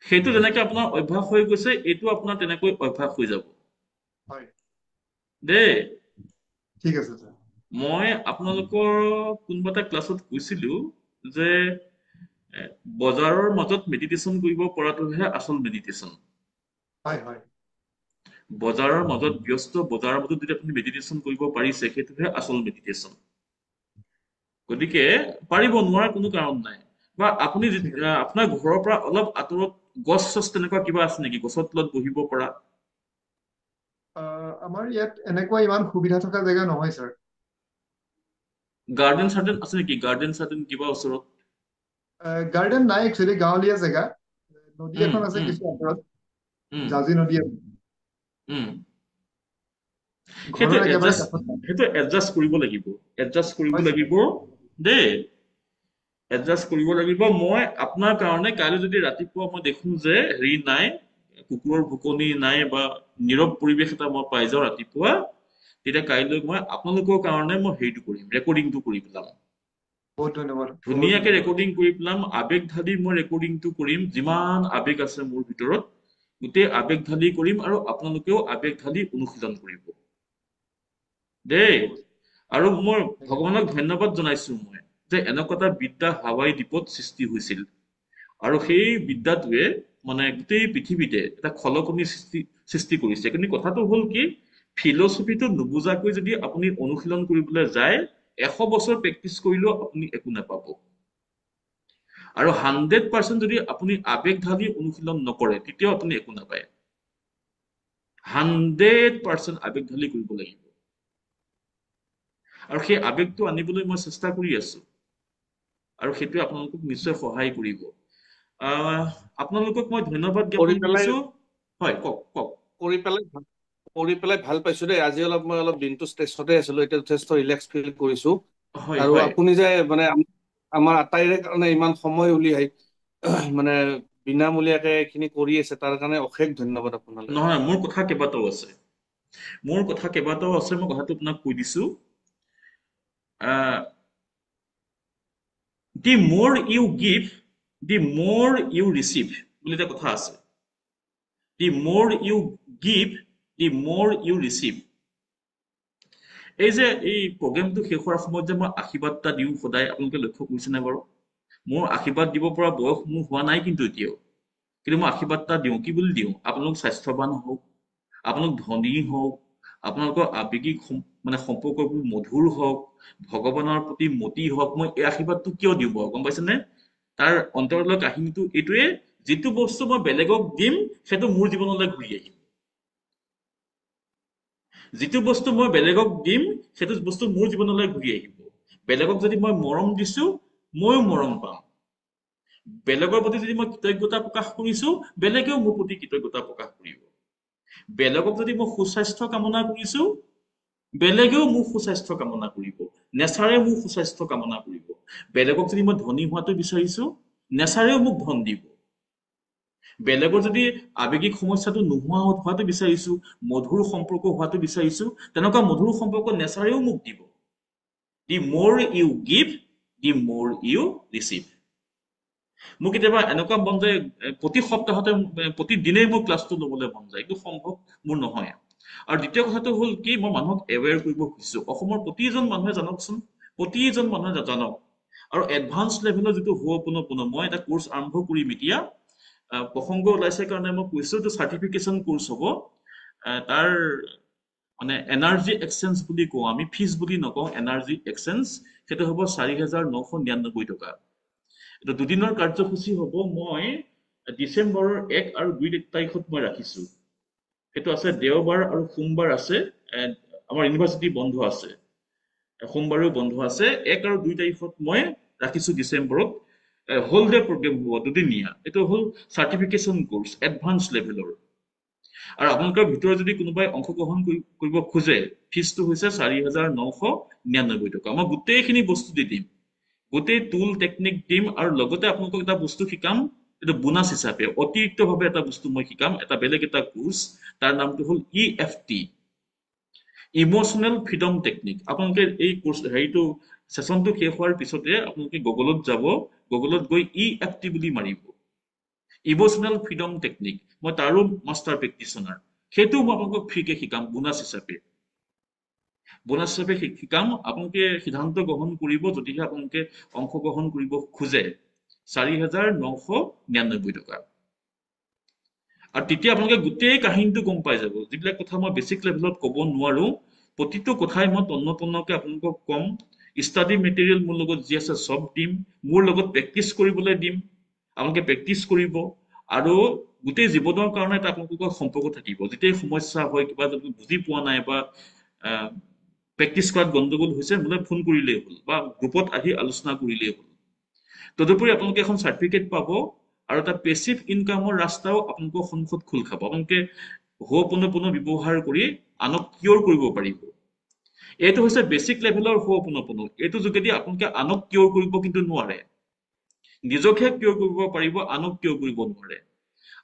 সেইটো যেনেকৈ আপোনাৰ অভ্যাস হৈ গৈছে এইটো আপোনাৰ তেনেকৈ অভ্যাস হৈ যাব হয় দেই ঠিক আছে ছাৰ মই আপোনালোকৰ কোনোবা এটা ক্লাছত কৈছিলো যে বজাৰৰ মাজত মেডিটেশ্যন কৰিব পৰাটোহে আচল মেডিটেশ্যন হয় হয় বজাৰৰ মাজত ব্যস্ত বজাৰৰ মাজত যদি আপুনি মেডিটেশ্যন কৰিব পাৰিছে সেইটোহে আচল মেডিটেশ্যন গতিকে পাৰিব নোৱাৰা কোনো কাৰণ নাই বা আপুনি আপোনাৰ ঘৰৰ পৰা অলপ আঁতৰত গছ তেনেকুৱা কিবা আছে নেকি গছৰ তলত বহিব পৰা আমাৰ ইয়াত এনেকুৱা ইমান সুবিধা থকা জেগা নহয় ছাৰ গাৰ্ডেন আছে নেকি গাৰ্ডেন কিবা ওচৰত গাৰ্ডেন নাই একচুৱেলি গাঁৱলীয়া জেগা নদী এখন আছে কিছু আঁতৰত জাজি নদী সেইটো এডজাষ্ট কৰিব লাগিব দেই এডজাষ্ট কৰিব লাগিব মই আপোনাৰ কাৰণে কাইলৈ যদি ৰাতিপুৱা মই দেখো যে হেৰি নাই কুকুৰৰ ভুকনি নাই বা নীৰৱ পৰিৱেশ এটা মই পাই যাওঁ ৰাতিপুৱা, তেতিয়া কাইলৈ মই আপোনালোকৰ কাৰণে মই হেৰিটো কৰিম, ৰেকৰ্ডিংটো কৰি পেলাম। বহুত ধন্যবাদ, বহুত ধুনীয়াকে ধন্যবাদ। ৰেকৰ্ডিং কৰি পেলাম, আবেগ ঢালি মই ৰেকৰ্ডিংটো কৰিম, যিমান আবেগ আছে মোৰ ভিতৰত গোটেই আবেগ ঢালি কৰিম, আৰু আপোনালোকেও আবেগ ঢালি অনুশীলন কৰিব দেই। আৰু মই ভগৱানক ধন্যবাদ জনাইছো মই যে এনেকুৱা এটা বিদ্যা হাৱাই দ্বীপত সৃষ্টি হৈছিল, আৰু সেই বিদ্যাটোৱে মানে গোটেই পৃথিৱীতে এটা খলকনি সৃষ্টি কৰিছে। কিন্তু কথাটো হ'ল কি, ফিলচফিটো নুবুজাকৈ যদি আপুনি অনুশীলন কৰিবলৈ যায়, 100 বছৰ প্ৰেক্টিচ কৰিলেও আপুনি একো নাপাব। আৰু 100% যদি আপুনি আবেগ ঢালি অনুশীলন নকৰে, তেতিয়াও আপুনি একো নাপায়। 100% আবেগ ঢালি কৰিব লাগিব, আৰু সেই আবেগটো আনিবলৈ মই চেষ্টা কৰি আছো, আৰু সেইটোৱে আপোনালোকক নিশ্চয় সহায় কৰিব। আপোনালোকক মই ধন্যবাদ জ্ঞাপন কৰিছো। হয়, কওক কওক। কৰি পেলাই ভাল পাইছো দেই। আজি মই অলপ দিনটো ষ্ট্ৰেছতে আছিলো, এতিয়া যথেষ্ট ৰিলেক্স ফিল কৰিছো। হয় আৰু হয় আপুনি যে মানে আমাৰ আটাইৰে কাৰণে ইমান সময় উলিয়াই মানে বিনামূলীয়াকে এইখিনি কৰি আছে, তাৰ কাৰণে অশেষ ধন্যবাদ আপোনালৈ। নহয়, মোৰ কথা কেইবাটাও আছে, মই কথাটো আপোনাক কৈ দিছো। দি মোৰ ইউ গিভ, দি মোৰ ইউ ৰিচিভ বুলি এটা কথা আছে। দি মোৰ ইউ গিভ, দি মোৰ ইউ ৰিচিভ। এই যে এই প্ৰগ্ৰেমটো শেষ হোৱাৰ সময়ত যে মই আশীৰ্বাদ এটা দিওঁ সদায়, আপোনালোকে লক্ষ্য কৰিছেনে বাৰু? মোৰ আশীৰ্বাদ দিব পৰা বয়স মোৰ হোৱা নাই কিন্তু এতিয়াও, কিন্তু মই আশীৰ্বাদ এটা দিওঁ। কি বুলি দিওঁ? আপোনালোক স্বাস্থ্যৱান হওক, আপোনালোক ধনী হওক, আপোনালোকৰ আৱেগিক মানে সম্পৰ্কবোৰ মধুৰ হওক, ভগৱানৰ প্ৰতি মতি হওক। মই এই আশীৰ্বাদটো কিয় দিওঁ বাৰু গম পাইছেনে? তাৰ অন্তৰালৰ কাহিনীটো এইটোৱে, যিটো বস্তু মই বেলেগক দিম সেইটো মোৰ জীৱনলৈ ঘূৰি আহিব। যিটো বস্তু মই বেলেগক দিম সেইটো বস্তু মোৰ জীৱনলৈ ঘূৰি আহিব। বেলেগক যদি মই মৰম দিছো, ময়ো মৰম পাম। বেলেগৰ প্ৰতি যদি মই কৃতজ্ঞতা প্ৰকাশ কৰিছো, বেলেগেও মোৰ প্ৰতি কৃতজ্ঞতা প্ৰকাশ কৰিব। বেলেগক যদি মই সুস্বাস্থ্য কামনা কৰিছো, বেলেগেও মোৰ সুস্বাস্থ্য কামনা কৰিব। নেচাৰে মোৰ সুস্বাস্থ্য কামনা কৰিব। বেলেগক যদি মই ধনী হোৱাটো বিচাৰিছো, নেচাৰেও মোক ধন দিব। বেলেগৰ যদি আৱেগিক সমস্যাটো নোহোৱা হোৱাটো বিচাৰিছো, মধুৰ সম্পৰ্ক হোৱাটো বিচাৰিছো, তেনেকুৱা মধুৰ সম্পৰ্ক নেচাৰেও মোক দিব। দি মোৰ ইউ গিভ, দি মোৰ ইউ ৰিচিভ। মোৰ কেতিয়াবা এনেকুৱা মন যায়, প্ৰতি সপ্তাহতে প্ৰতিদিনেই মোৰ ক্লাছটো ল'বলৈ মন যায়, কিন্তু সম্ভৱ মোৰ নহয়। আৰু দ্বিতীয় কথাটো হ'ল কি, মই মানুহক এৱেৰ কৰিব খুজিছো, অসমৰ প্ৰতিজন মানুহে জানকচোন, প্ৰতিজন মানুহে জানক। আৰু এডভান্স লেভেলৰ যিটো হোৱপোনপোন, মই এটা কোৰ্চ আৰম্ভ কৰিম এতিয়া। প্ৰসংগ ওলাইছে কাৰণে মই কৈছো, এইটো চাৰ্টিফিকেশ্যন কোৰ্চ হ'ব। তাৰ মানে এনাৰ্জি এক্সচেঞ্জ বুলি কওঁ আমি, ফিজ বুলি নকওঁ, এনাৰ্জি এক্সচেঞ্জ। সেইটো হ'ব 4,999 টকা। এইটো দুদিনৰ কাৰ্যসূচী হ'ব। মই ডিচেম্বৰৰ 1 আৰু 2 তাৰিখত মই ৰাখিছো। সেইটো আছে দেওবাৰ আৰু সোমবাৰ আছে। আমাৰ ইউনিভাৰ্চিটি বন্ধ আছে, সোমবাৰেও বন্ধ আছে। 1 আৰু 2 তাৰিখত মই ৰাখিছো ডিচেম্বৰত। হোল ডে প্ৰগ্ৰেম হ'ব, দুদিনীয়া। এইটো হ'ল চাৰ্টিফিকেশ্যন কোৰ্চ, এডভান্স লেভেলৰ। আৰু আপোনালোকৰ ভিতৰত যদি কোনোবাই অংশগ্ৰহণ কৰিব খোজে, ফিজটো হৈছে 4,999 টকা। মই গোটেইখিনি বস্তু দি দিম, গোটেই টুল টেকনিক দিম, আৰু লগতে আপোনালোকক এটা বস্তু শিকাম, এইটো বোনাছ হিচাপে অতিৰিক্তভাৱে এটা বস্তু মই শিকাম, এটা বেলেগ এটা কোৰ্চ। তাৰ নামটো হ'ল EFT, ইমোচনেল ফ্ৰীডম টেকনিক। আপোনালোকে এই কোৰ্চ হেৰিটো সেশনটো শেষ হোৱাৰ পিছতে আপোনালোকে গুগলত যাব, গুগলত গৈ EFT বুলি মাৰিব, ইমোচনেল ফ্ৰীডম টেকনিক। মই তাৰো মাষ্টাৰ প্ৰেক্টিচনাৰ। সেইটো মই আপোনালোকক ফ্ৰীকে শিকাম, বোনাছ হিচাপে শিকাম। আপোনালোকে সিদ্ধান্ত গ্ৰহণ কৰিব যদিহে আপোনালোকে অংশগ্ৰহণ কৰিব খোজে। 4,999 টকা। আৰু তেতিয়া আপোনালোকে গোটেই কাহিনীটো গম পাই যাব। যিবিলাক কথা মই বেছিক লেভেলত ক'ব নোৱাৰো, প্ৰতিটো কথাই মই তন্নতন্নকে আপোনালোকক কম। ষ্টাডি মেটেৰিয়েল মোৰ লগত যি আছে চব দিম, মোৰ লগত প্ৰেক্টিচ কৰিবলৈ দিম। আপোনালোকে প্ৰেক্টিচ কৰিব, আৰু গোটেই জীৱনৰ কাৰণে এটা আপোনালোকৰ সম্পৰ্ক থাকিব। যেতিয়াই সমস্যা হয়, কিবা যদি বুজি পোৱা নাই বা প্ৰেক্টিচ কৰাত গণ্ডগোল হৈছে, মোলৈ ফোন কৰিলেই হ'ল বা গ্ৰুপত আহি আলোচনা কৰিলেই হ'ল। তদুপৰি আপোনালোকে এখন চাৰ্টিফিকেট পাব, আৰু এটা পেচিভ ইনকামৰ ৰাস্তাও আপোনালোকৰ সন্মুখত খোল খাব। আপোনালোকে হোৱপোনপোন ব্যৱহাৰ কৰি আনক কিয়ৰ কৰিব পাৰিব। এইটো হৈছে বেছিক লেভেলৰ হোৱপোনপোন। এইটো যোগেদি আপোনালোকে আনক কিয়ৰ কৰিব কিন্তু নোৱাৰে। নিজকে কিয়ৰ কৰিব পাৰিব, আনক কিয়ৰ কৰিব নোৱাৰে।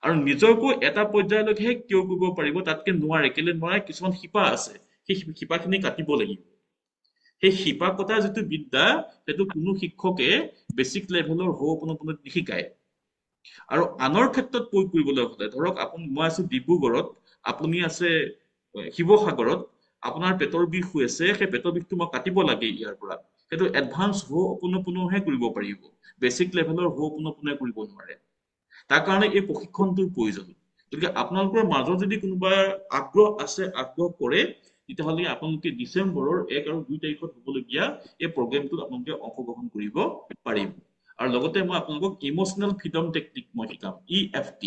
আৰু নিজকো এটা পৰ্যায়লৈকেহে কিয় কৰিব পাৰিব, তাতকে নোৱাৰে। কেলে নোৱাৰে? কিছুমান শিপা আছে, সেই শিপাখিনি কাটিব লাগিব। সেই শিপা কটা যিটো বিদ্যা, সেইটো কোনো শিক্ষকে বেছিক লেভেলৰ হোপোনোপোনোত নিশিকায়। আৰু আনৰ ক্ষেত্ৰত প্ৰয়োগ কৰিবলৈ হলে, ধৰক মই আছো ডিব্ৰুগড়ত, আপুনি আছে শিৱসাগৰত, আপোনাৰ পেটৰ বিষ হৈ আছে, সেই পেটৰ বিষটো মই কাটিব লাগে ইয়াৰ পৰা, সেইটো এডভান্স হোপোনোপোনোহে কৰিব পাৰিব, বেছিক লেভেলৰ হোপোনোপোনোহে কৰিব নোৱাৰে। তাৰ কাৰণে এই প্ৰশিক্ষণটোৰ প্ৰয়োজন। গতিকে আপোনালোকৰ মাজত যদি কোনোবা আগ্ৰহ আছে, আগ্ৰহ কৰে, তেতিয়াহ'লে আপোনালোকে ডিচেম্বৰৰ 1 আৰু 2 তাৰিখত হ'বলগীয়া এই প্ৰগ্ৰেমটোত আপোনালোকে অংশগ্ৰহণ কৰিব পাৰিব। আৰু লগতে মই আপোনালোকক ইমোচনেল ফ্ৰীডম টেকনিক মই শিকাম, EFT।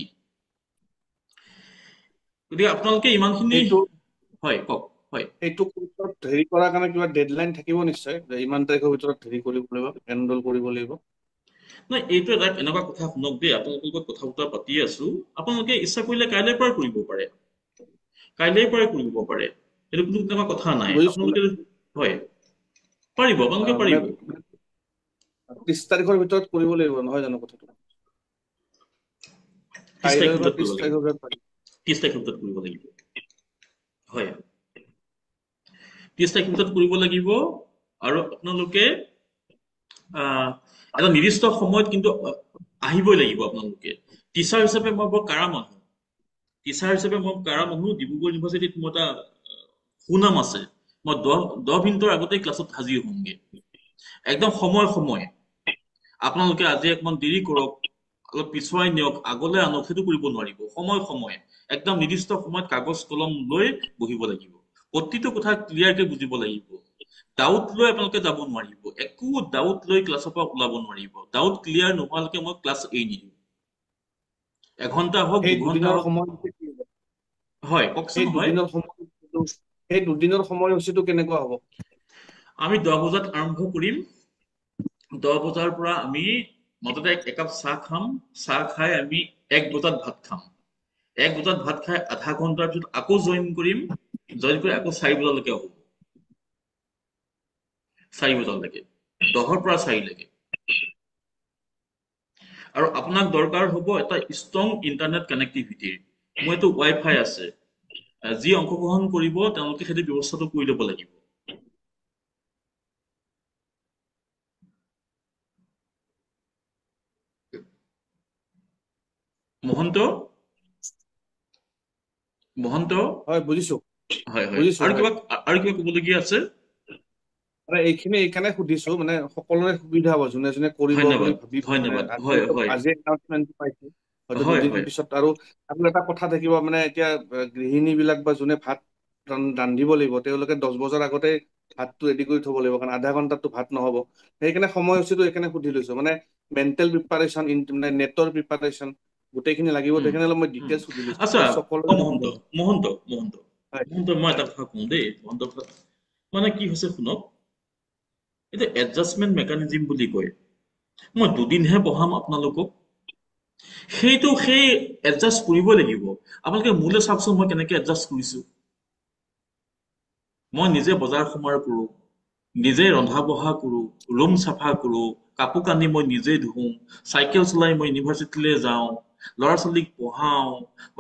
গতিকে আপোনালোকে ইমানখিনি, হয় কওক। হয়, এইটো কোৰ্চত হেৰি কৰাৰ কাৰণে কিবা ডেডলাইন থাকিব নিশ্চয়, যে ইমান তাৰিখৰ ভিতৰত হেৰি কৰিব লাগিব, এনৰোল কৰিব লাগিব। নাই, এইটো এটা এনেকুৱা কথা, শুনক দেই, আপোনালোকৰ লগত কথা বতৰা পাতি আছো, আপোনালোকে ইচ্ছা কৰিলে কাইলৈৰ পৰাই কৰিব পাৰে, কাইলৈৰ পৰাই কৰিব পাৰে, সেইটো কোনো তেনেকুৱা কথা নাই। বুজিছো, আপোনালোকে হয় পাৰিব, আপোনালোকে মানে পাৰিব। 30 তাৰিখৰ ভিতৰত কৰিব লাগিব, নহয় জানো কথাটো? 30 কাইলৈ তাৰিখৰ বা ভিতৰত 30 কৰিব লাগিব, তাৰিখৰ ভিতৰত পাৰিম। 30 তাৰিখৰ ভিতৰত কৰিব লাগিব। হয়, 30 তাৰিখৰ ভিতৰত কৰিব লাগিব। আৰু আপোনালোকে এটা নিৰ্দিষ্ট সময়ত কিন্তু আহিবই লাগিব। আপোনালোকে টিচাৰ হিচাপে মই বৰ কাৰা মানুহ, ডিব্ৰুগড় ইউনিভাৰ্চিটিত মোৰ এটা সুনাম আছে, মই 10 মিনিটৰ আগতেই ক্লাছত হাজিৰ হওঁগে, একদম সময়। আপোনালোকে আজি অকমান দেৰি কৰক, অলপ পিছুৱাই নিয়ক, আগলৈ আনক, সেইটো কৰিব নোৱাৰিব। সময় একদম নিৰ্দিষ্ট সময়ত কাগজ কলম লৈ বহিব লাগিব, প্ৰতিটো কথা ক্লিয়াৰকে বুজিব লাগিব। ডাউট লৈ আপোনালোকে যাব নোৱাৰিব, একো ডাউট লৈ ক্লাছৰ পৰা ওলাব নোৱাৰিব। ডাউট ক্লিয়াৰ নোহোৱালৈকে মই ক্লাছ এৰি নিদিওঁ। এঘন্টা হওক, সেই 2 ঘন্টা দুদিনৰ হওক। সময় হয় কওকচোন। হয়, সেই দুদিনৰ সময়সূচীটো কেনেকুৱা হ'ব? আমি 10 বজাত আৰম্ভ কৰিম। 10 বজাৰ পৰা আমি মাজতে একাপ চাহ খাম, চাহ খাই আমি 1 বজাত ভাত খাম। 1 বজাত ভাত খাই আধা ঘন্টাৰ পিছত আকৌ জইন কৰিম, জইন কৰি আকৌ 4 বজালৈকে হ'ব, 4 বজালৈকে, 10ৰ পৰা 4 লৈকে। আৰু আপোনাক দৰকাৰ হ'ব এটা ষ্ট্ৰং ইণ্টাৰনেট কানেক্টিভিটিৰ। মোৰ এইটো ৱাইফাই আছে, যি অংশগ্ৰহণ কৰিব তেওঁলোকে সেইটো ব্যৱস্থাটো কৰি ল'ব লাগিব। মহন্ত, হয় বুজিছো, হয় বুজিছো। আৰু হয়, কিবা ক'বলগীয়া আছে? এইখিনি এইকাৰণে সুধিছো, মানে সকলোৰে সুবিধা হ'ব, যোনে যোনে কৰিব বুলি ধন্যবাদ, ভাবি, মানে ধন্যবাদ। হয়, হয়, আজি এনাউন্সমেন্ট পাইছে, হয়তো হয়, 2 দিন হয়, পিছত আৰু এটা কথা থাকিব, মানে এতিয়া গৃহিণী বিলাক বা যোনে ভাত ৰান্ধিব লাগিব, তেওঁলোকে 10 বজাৰ আগতে ভাতটো ৰেডি কৰি থব লাগিব, কাৰণ আধা ঘন্টাতো ভাত নহব। সেইকাৰণে সময়সূচীটো এইকাৰণে সুধি লৈছো, মানে মেণ্টেল প্ৰিপাৰেচন, মানে নেটৰ প্ৰিপাৰেচন গোটেইখিনি লাগিব, সেইকাৰণে মই ডিটেইলছ সুধি লৈছো। আচ্ছা। সকলোৰে মহন্ত, হয়, মই এটা কথা কওঁ দেই, মানে কি হৈছে শুনক, এতিয়া এডজাষ্টমেণ্ট মেকানিজিম বুলি কয়, মই 2 দিনহে বহাম আপোনালোকক, সেই এডজাষ্ট কৰিবই লাগিব। আপোনালোকে মোলৈ চাওকচোন, মই কেনেকে এডজাষ্ট কৰিছো। মই নিজে বজাৰ সমাৰ কৰো, নিজে ৰন্ধা বঢ়া কৰো, ৰুম চাফা কৰো, কাপোৰ কানি মই নিজে ধুওঁ, চাইকেল চলাই মই ইউনিভাৰ্চিটিলৈ যাওঁ, ল'ৰা ছোৱালীক পঢ়াও,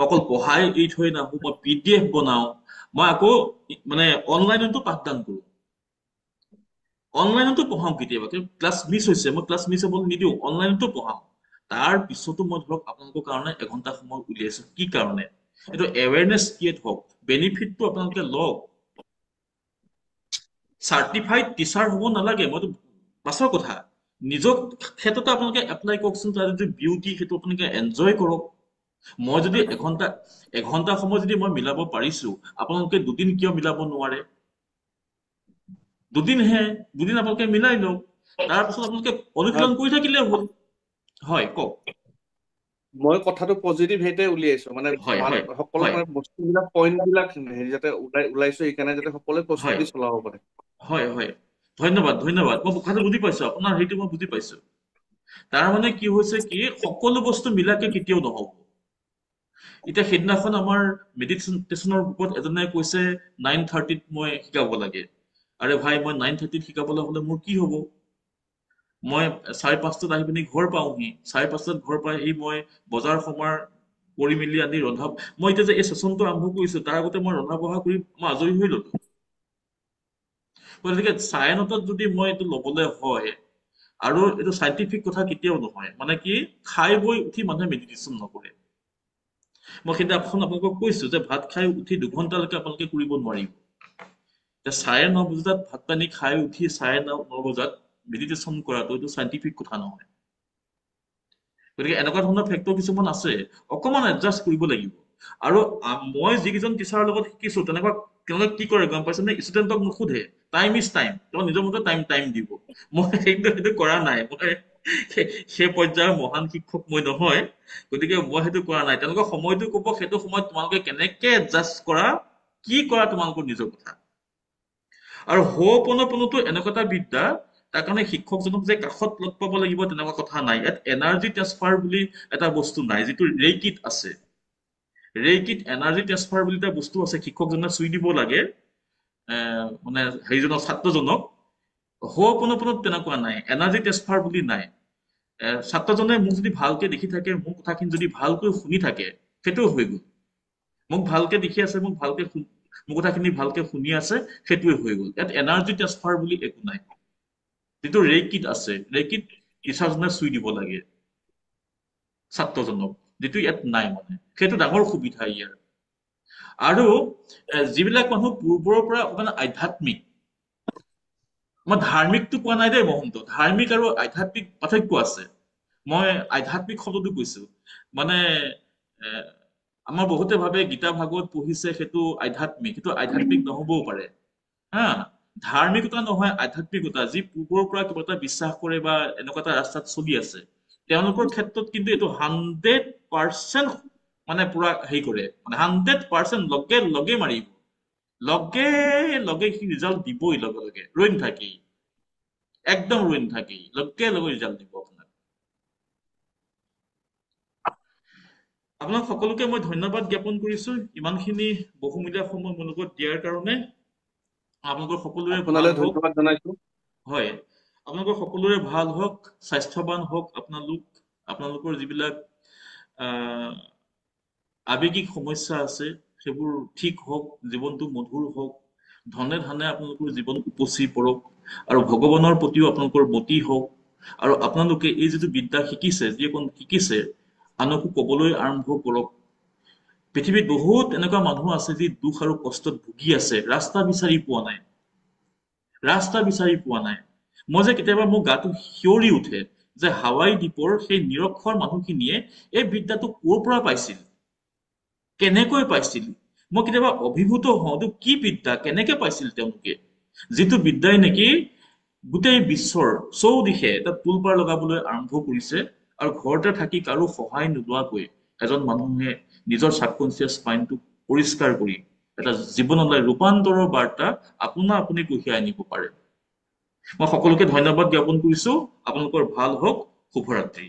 অকল পঢ়াই এৰি থৈ নাহো, মই PDF বনাও, মই আকৌ মানে অনলাইনতো পাঠদান কৰো, অনলাইনতো পঢ়াও। কেতিয়াবা ক্লাছ মিছ হৈছে, মই ক্লাছ মিছ হ'ব নিদিওঁ, অনলাইনতো পঢ়াও। তাৰ পিছতো মই ধৰক আপোনালোকৰ কাৰণে এঘন্টা সময় উলিয়াইছো। কি কাৰণে? এইটো এৱেৰনেছ ক্ৰিয়েট হওক, বেনিফিটটো আপোনালোকে লওক। চাৰ্টিফাইড টিচাৰ হ'ব নালাগে, মইতো পাছৰ কথা, নিজক ক্ষেত্ৰতে আপোনালোকে এপ্লাই কৰকচোন। তাৰ যিটো বিউটি, সেইটো আপোনালোকে এনজয় কৰক। মই যদি এঘন্টা সময় যদি মই মিলাব পাৰিছো, আপোনালোকে 2 দিন কিয় মিলাব নোৱাৰে? 2 দিনহে, 2 দিন আপোনালোকে মিলাই লওক, তাৰপিছত আপোনালোকে অনুশীলন কৰি থাকিলে হ'ল। হয় কওক। মই কথাটো পজিটিভ হেইতে উলিয়াইছো, মানে হয়, হয়, সকলো হয়, মানে বস্তুবিলাক পইণ্ট বিলাক হেৰি যাতে ওলাইছো, এইকাৰণে যাতে সকলোৱে হয়, প্ৰস্তুতি চলাব পাৰে। হয়, হয়, ধন্যবাদ। মই কথাটো বুজি পাইছো, আপোনাৰ সেইটো মই বুজি পাইছো। তাৰ মানে কি হৈছে, কি সকলো বস্তু মিলাকে কেতিয়াও নহব। এতিয়া সেইদিনাখন আমাৰ মেডিটেশ্যনৰ গ্ৰুপত এজনে কৈছে 9:30ত মই শিকাব লাগে। আৰে ভাই, মই 9:30ত শিকাবলৈ হলে মোৰ কি হব? মই 5:30 আহি পিনি ঘৰ পাওঁহি, 5:30 ঘৰ পাই আহি মই বজাৰ সমাৰ কৰি মেলি আনি ৰন্ধা মই এতিয়া যে এই চেচনটো আৰম্ভ কৰিছো তাৰ আগতে মই ৰন্ধা বঢ়া কৰি মই আজৰি হৈ ললো গতিকে চাৰে 9টাত যদি মই এইটো ল'বলৈ হয় আৰু এইটো চাইণ্টিফিক কথা কেতিয়াও নহয় মানে কি খাই বৈ উঠি মানুহে মেডিটেশ্যন নকৰে মই সেইদিনাখন আপোনালোকক কৈছো যে ভাত খাই উঠি 2 ঘণ্টালৈকে আপোনালোকে কৰিব নোৱাৰিব চাৰে 9 বজাত ভাত পানী খাই উঠি চাৰে 9 বজাত মেডিটেশ্যন কৰাটো এইটো চাইণ্টিফিক কথা নহয় গতিকে এনেকুৱা ধৰণৰ ফেক্টৰ কিছুমান আছে অকমান এডজাষ্ট কৰিব লাগিব আৰু মই যিকেইজন টিচাৰৰ লগত শিকিছো তেওঁলোকে কি কৰে গম পাইছে নে ষ্টুডেণ্টক নুসুধে টাইম ইজ টাইম তেওঁ নিজৰ মতে টাইম দিব মই সেইটো কৰা নাই মই সেই পৰ্যায়ৰ মহান শিক্ষক মই নহয় গতিকে মই সেইটো কৰা নাই তেওঁলোকে সময়টো ক'ব সেইটো সময়ত তোমালোকে কেনেকে এডজাষ্ট কৰা কি কৰা তোমালোকৰ নিজৰ কথা আৰু হোপনপনতো এনেকুৱা এটা বিদ্যা তাৰ কাৰণে শিক্ষকজনক যে কাষত লগ পাব লাগিব তেনেকুৱা কথা নাই ইয়াত এনাৰ্জি ট্ৰান্সফাৰ বুলি এটা বস্তু নাই যিটো ৰেইকিত আছে ৰেইকিত এনাৰ্জি ট্ৰান্সফাৰ বুলি এটা বস্তু আছে শিক্ষকজনে চুই দিব লাগে মানে হেৰিজনক ছাত্ৰজনক হোপনপনত তেনেকুৱা নাই এনাৰ্জি ট্ৰান্সফাৰ বুলি নাই ছাত্ৰজনে মোক যদি ভালকে দেখি থাকে মোৰ কথাখিনি যদি ভালকৈ শুনি থাকে সেইটোও হৈ গ'ল মোক ভালকে দেখি আছে মোক ভালকে মোৰ কথাখিনি ভালকে শুনি আছে সেইটোৱে হৈ গ'ল ইয়াত এনাৰ্জি ট্ৰান্সফাৰ বুলি একো নাই যিটো ৰেইকিত আছে ৰেইকিত টিচাৰজনে চুই দিব লাগে ছাত্ৰজনক যিটো ইয়াত নাই মানে সেইটো ডাঙৰ সুবিধা ইয়াৰ আৰু যিবিলাক মানুহ পূৰ্বৰ পৰা অকমান আধ্যাত্মিক মই ধাৰ্মিকটো কোৱা নাই দেই মহন্ত ধাৰ্মিক আৰু আধ্যাত্মিক পাৰ্থক্য আছে মই আধ্যাত্মিক শব্দটো কৈছো মানে আমাৰ বহুতে ভাবে গীতা ভাগৱত পঢ়িছে সেইটো আধ্যাত্মিক নহবও পাৰে হা ধাৰ্মিকতা নহয় আধ্যাত্মিকতা যি পূৰ্বৰ পৰা কিবা এটা বিশ্বাস কৰে বা এনেকুৱা এটা ৰাস্তাত চলি আছে তেওঁলোকৰ ক্ষেত্ৰত কিন্তু এইটো 100% মানে পুৰা হেৰি কৰে মানে 100% লগে মাৰিব লগে সি ৰিজাল্ট দিবই লগে ৰৈ নাথাকি একদম ৰৈ নাথাকি লগে ৰিজাল্ট দিব আপোনাক সকলোকে মই ধন্যবাদ জ্ঞাপন কৰিছো ইমানখিনি বহুমূলীয়া সময় মোৰ লগত দিয়াৰ কাৰণে আপোনালোকৰ সকলোৰে ভাল হওক ধন্যবাদ জনাইছো হয় আপোনালোকৰ সকলোৰে ভাল হওক স্বাস্থ্যৱান হওক আপোনালোকৰ যিবিলাক আৱেগিক সমস্যা আছে সেইবোৰ ঠিক হওক জীৱনটো মধুৰ হওক ধনে ধানে আপোনালোকৰ জীৱন উপচি পৰক আৰু ভগৱানৰ প্ৰতিও আপোনালোকৰ মতি হওক আৰু আপোনালোকে এই যিটো বিদ্যা শিকিছে যিকণ শিকিছে আনকো কবলৈ আৰম্ভ কৰক পৃথিৱীত বহুত এনেকুৱা মানুহ আছে যি দুখ আৰু কষ্টত ভুগি আছে ৰাস্তা বিচাৰি পোৱা নাই মই যে কেতিয়াবা মোৰ গাটো শিয়ৰি উঠে যে হাৱাই দ্বীপৰ সেই নিৰক্ষৰ মানুহখিনিয়ে এই বিদ্যাটো ক'ৰ পৰা পাইছিল কেনেকৈ পাইছিল মই কেতিয়াবা অভিভূত হওঁ কি বিদ্যা কেনেকে পাইছিল তেওঁলোকে যিটো বিদ্যাই নেকি গোটেই বিশ্বৰ চৌদিশে এটা তুলপাৰ লগাবলৈ আৰম্ভ কৰিছে আৰু ঘৰতে থাকি কাৰো সহায় নোলোৱাকৈ এজন মানুহে নিজৰ সাবকনচিয়াছ মাইণ্ডটো পৰিষ্কাৰ কৰি এটা জীৱনলৈ ৰূপান্তৰৰ বাৰ্তা আপুনি কঢ়িয়াই আনিব পাৰে মই সকলোকে ধন্যবাদ জ্ঞাপন কৰিছো আপোনালোকৰ ভাল হওক শুভৰাত্ৰি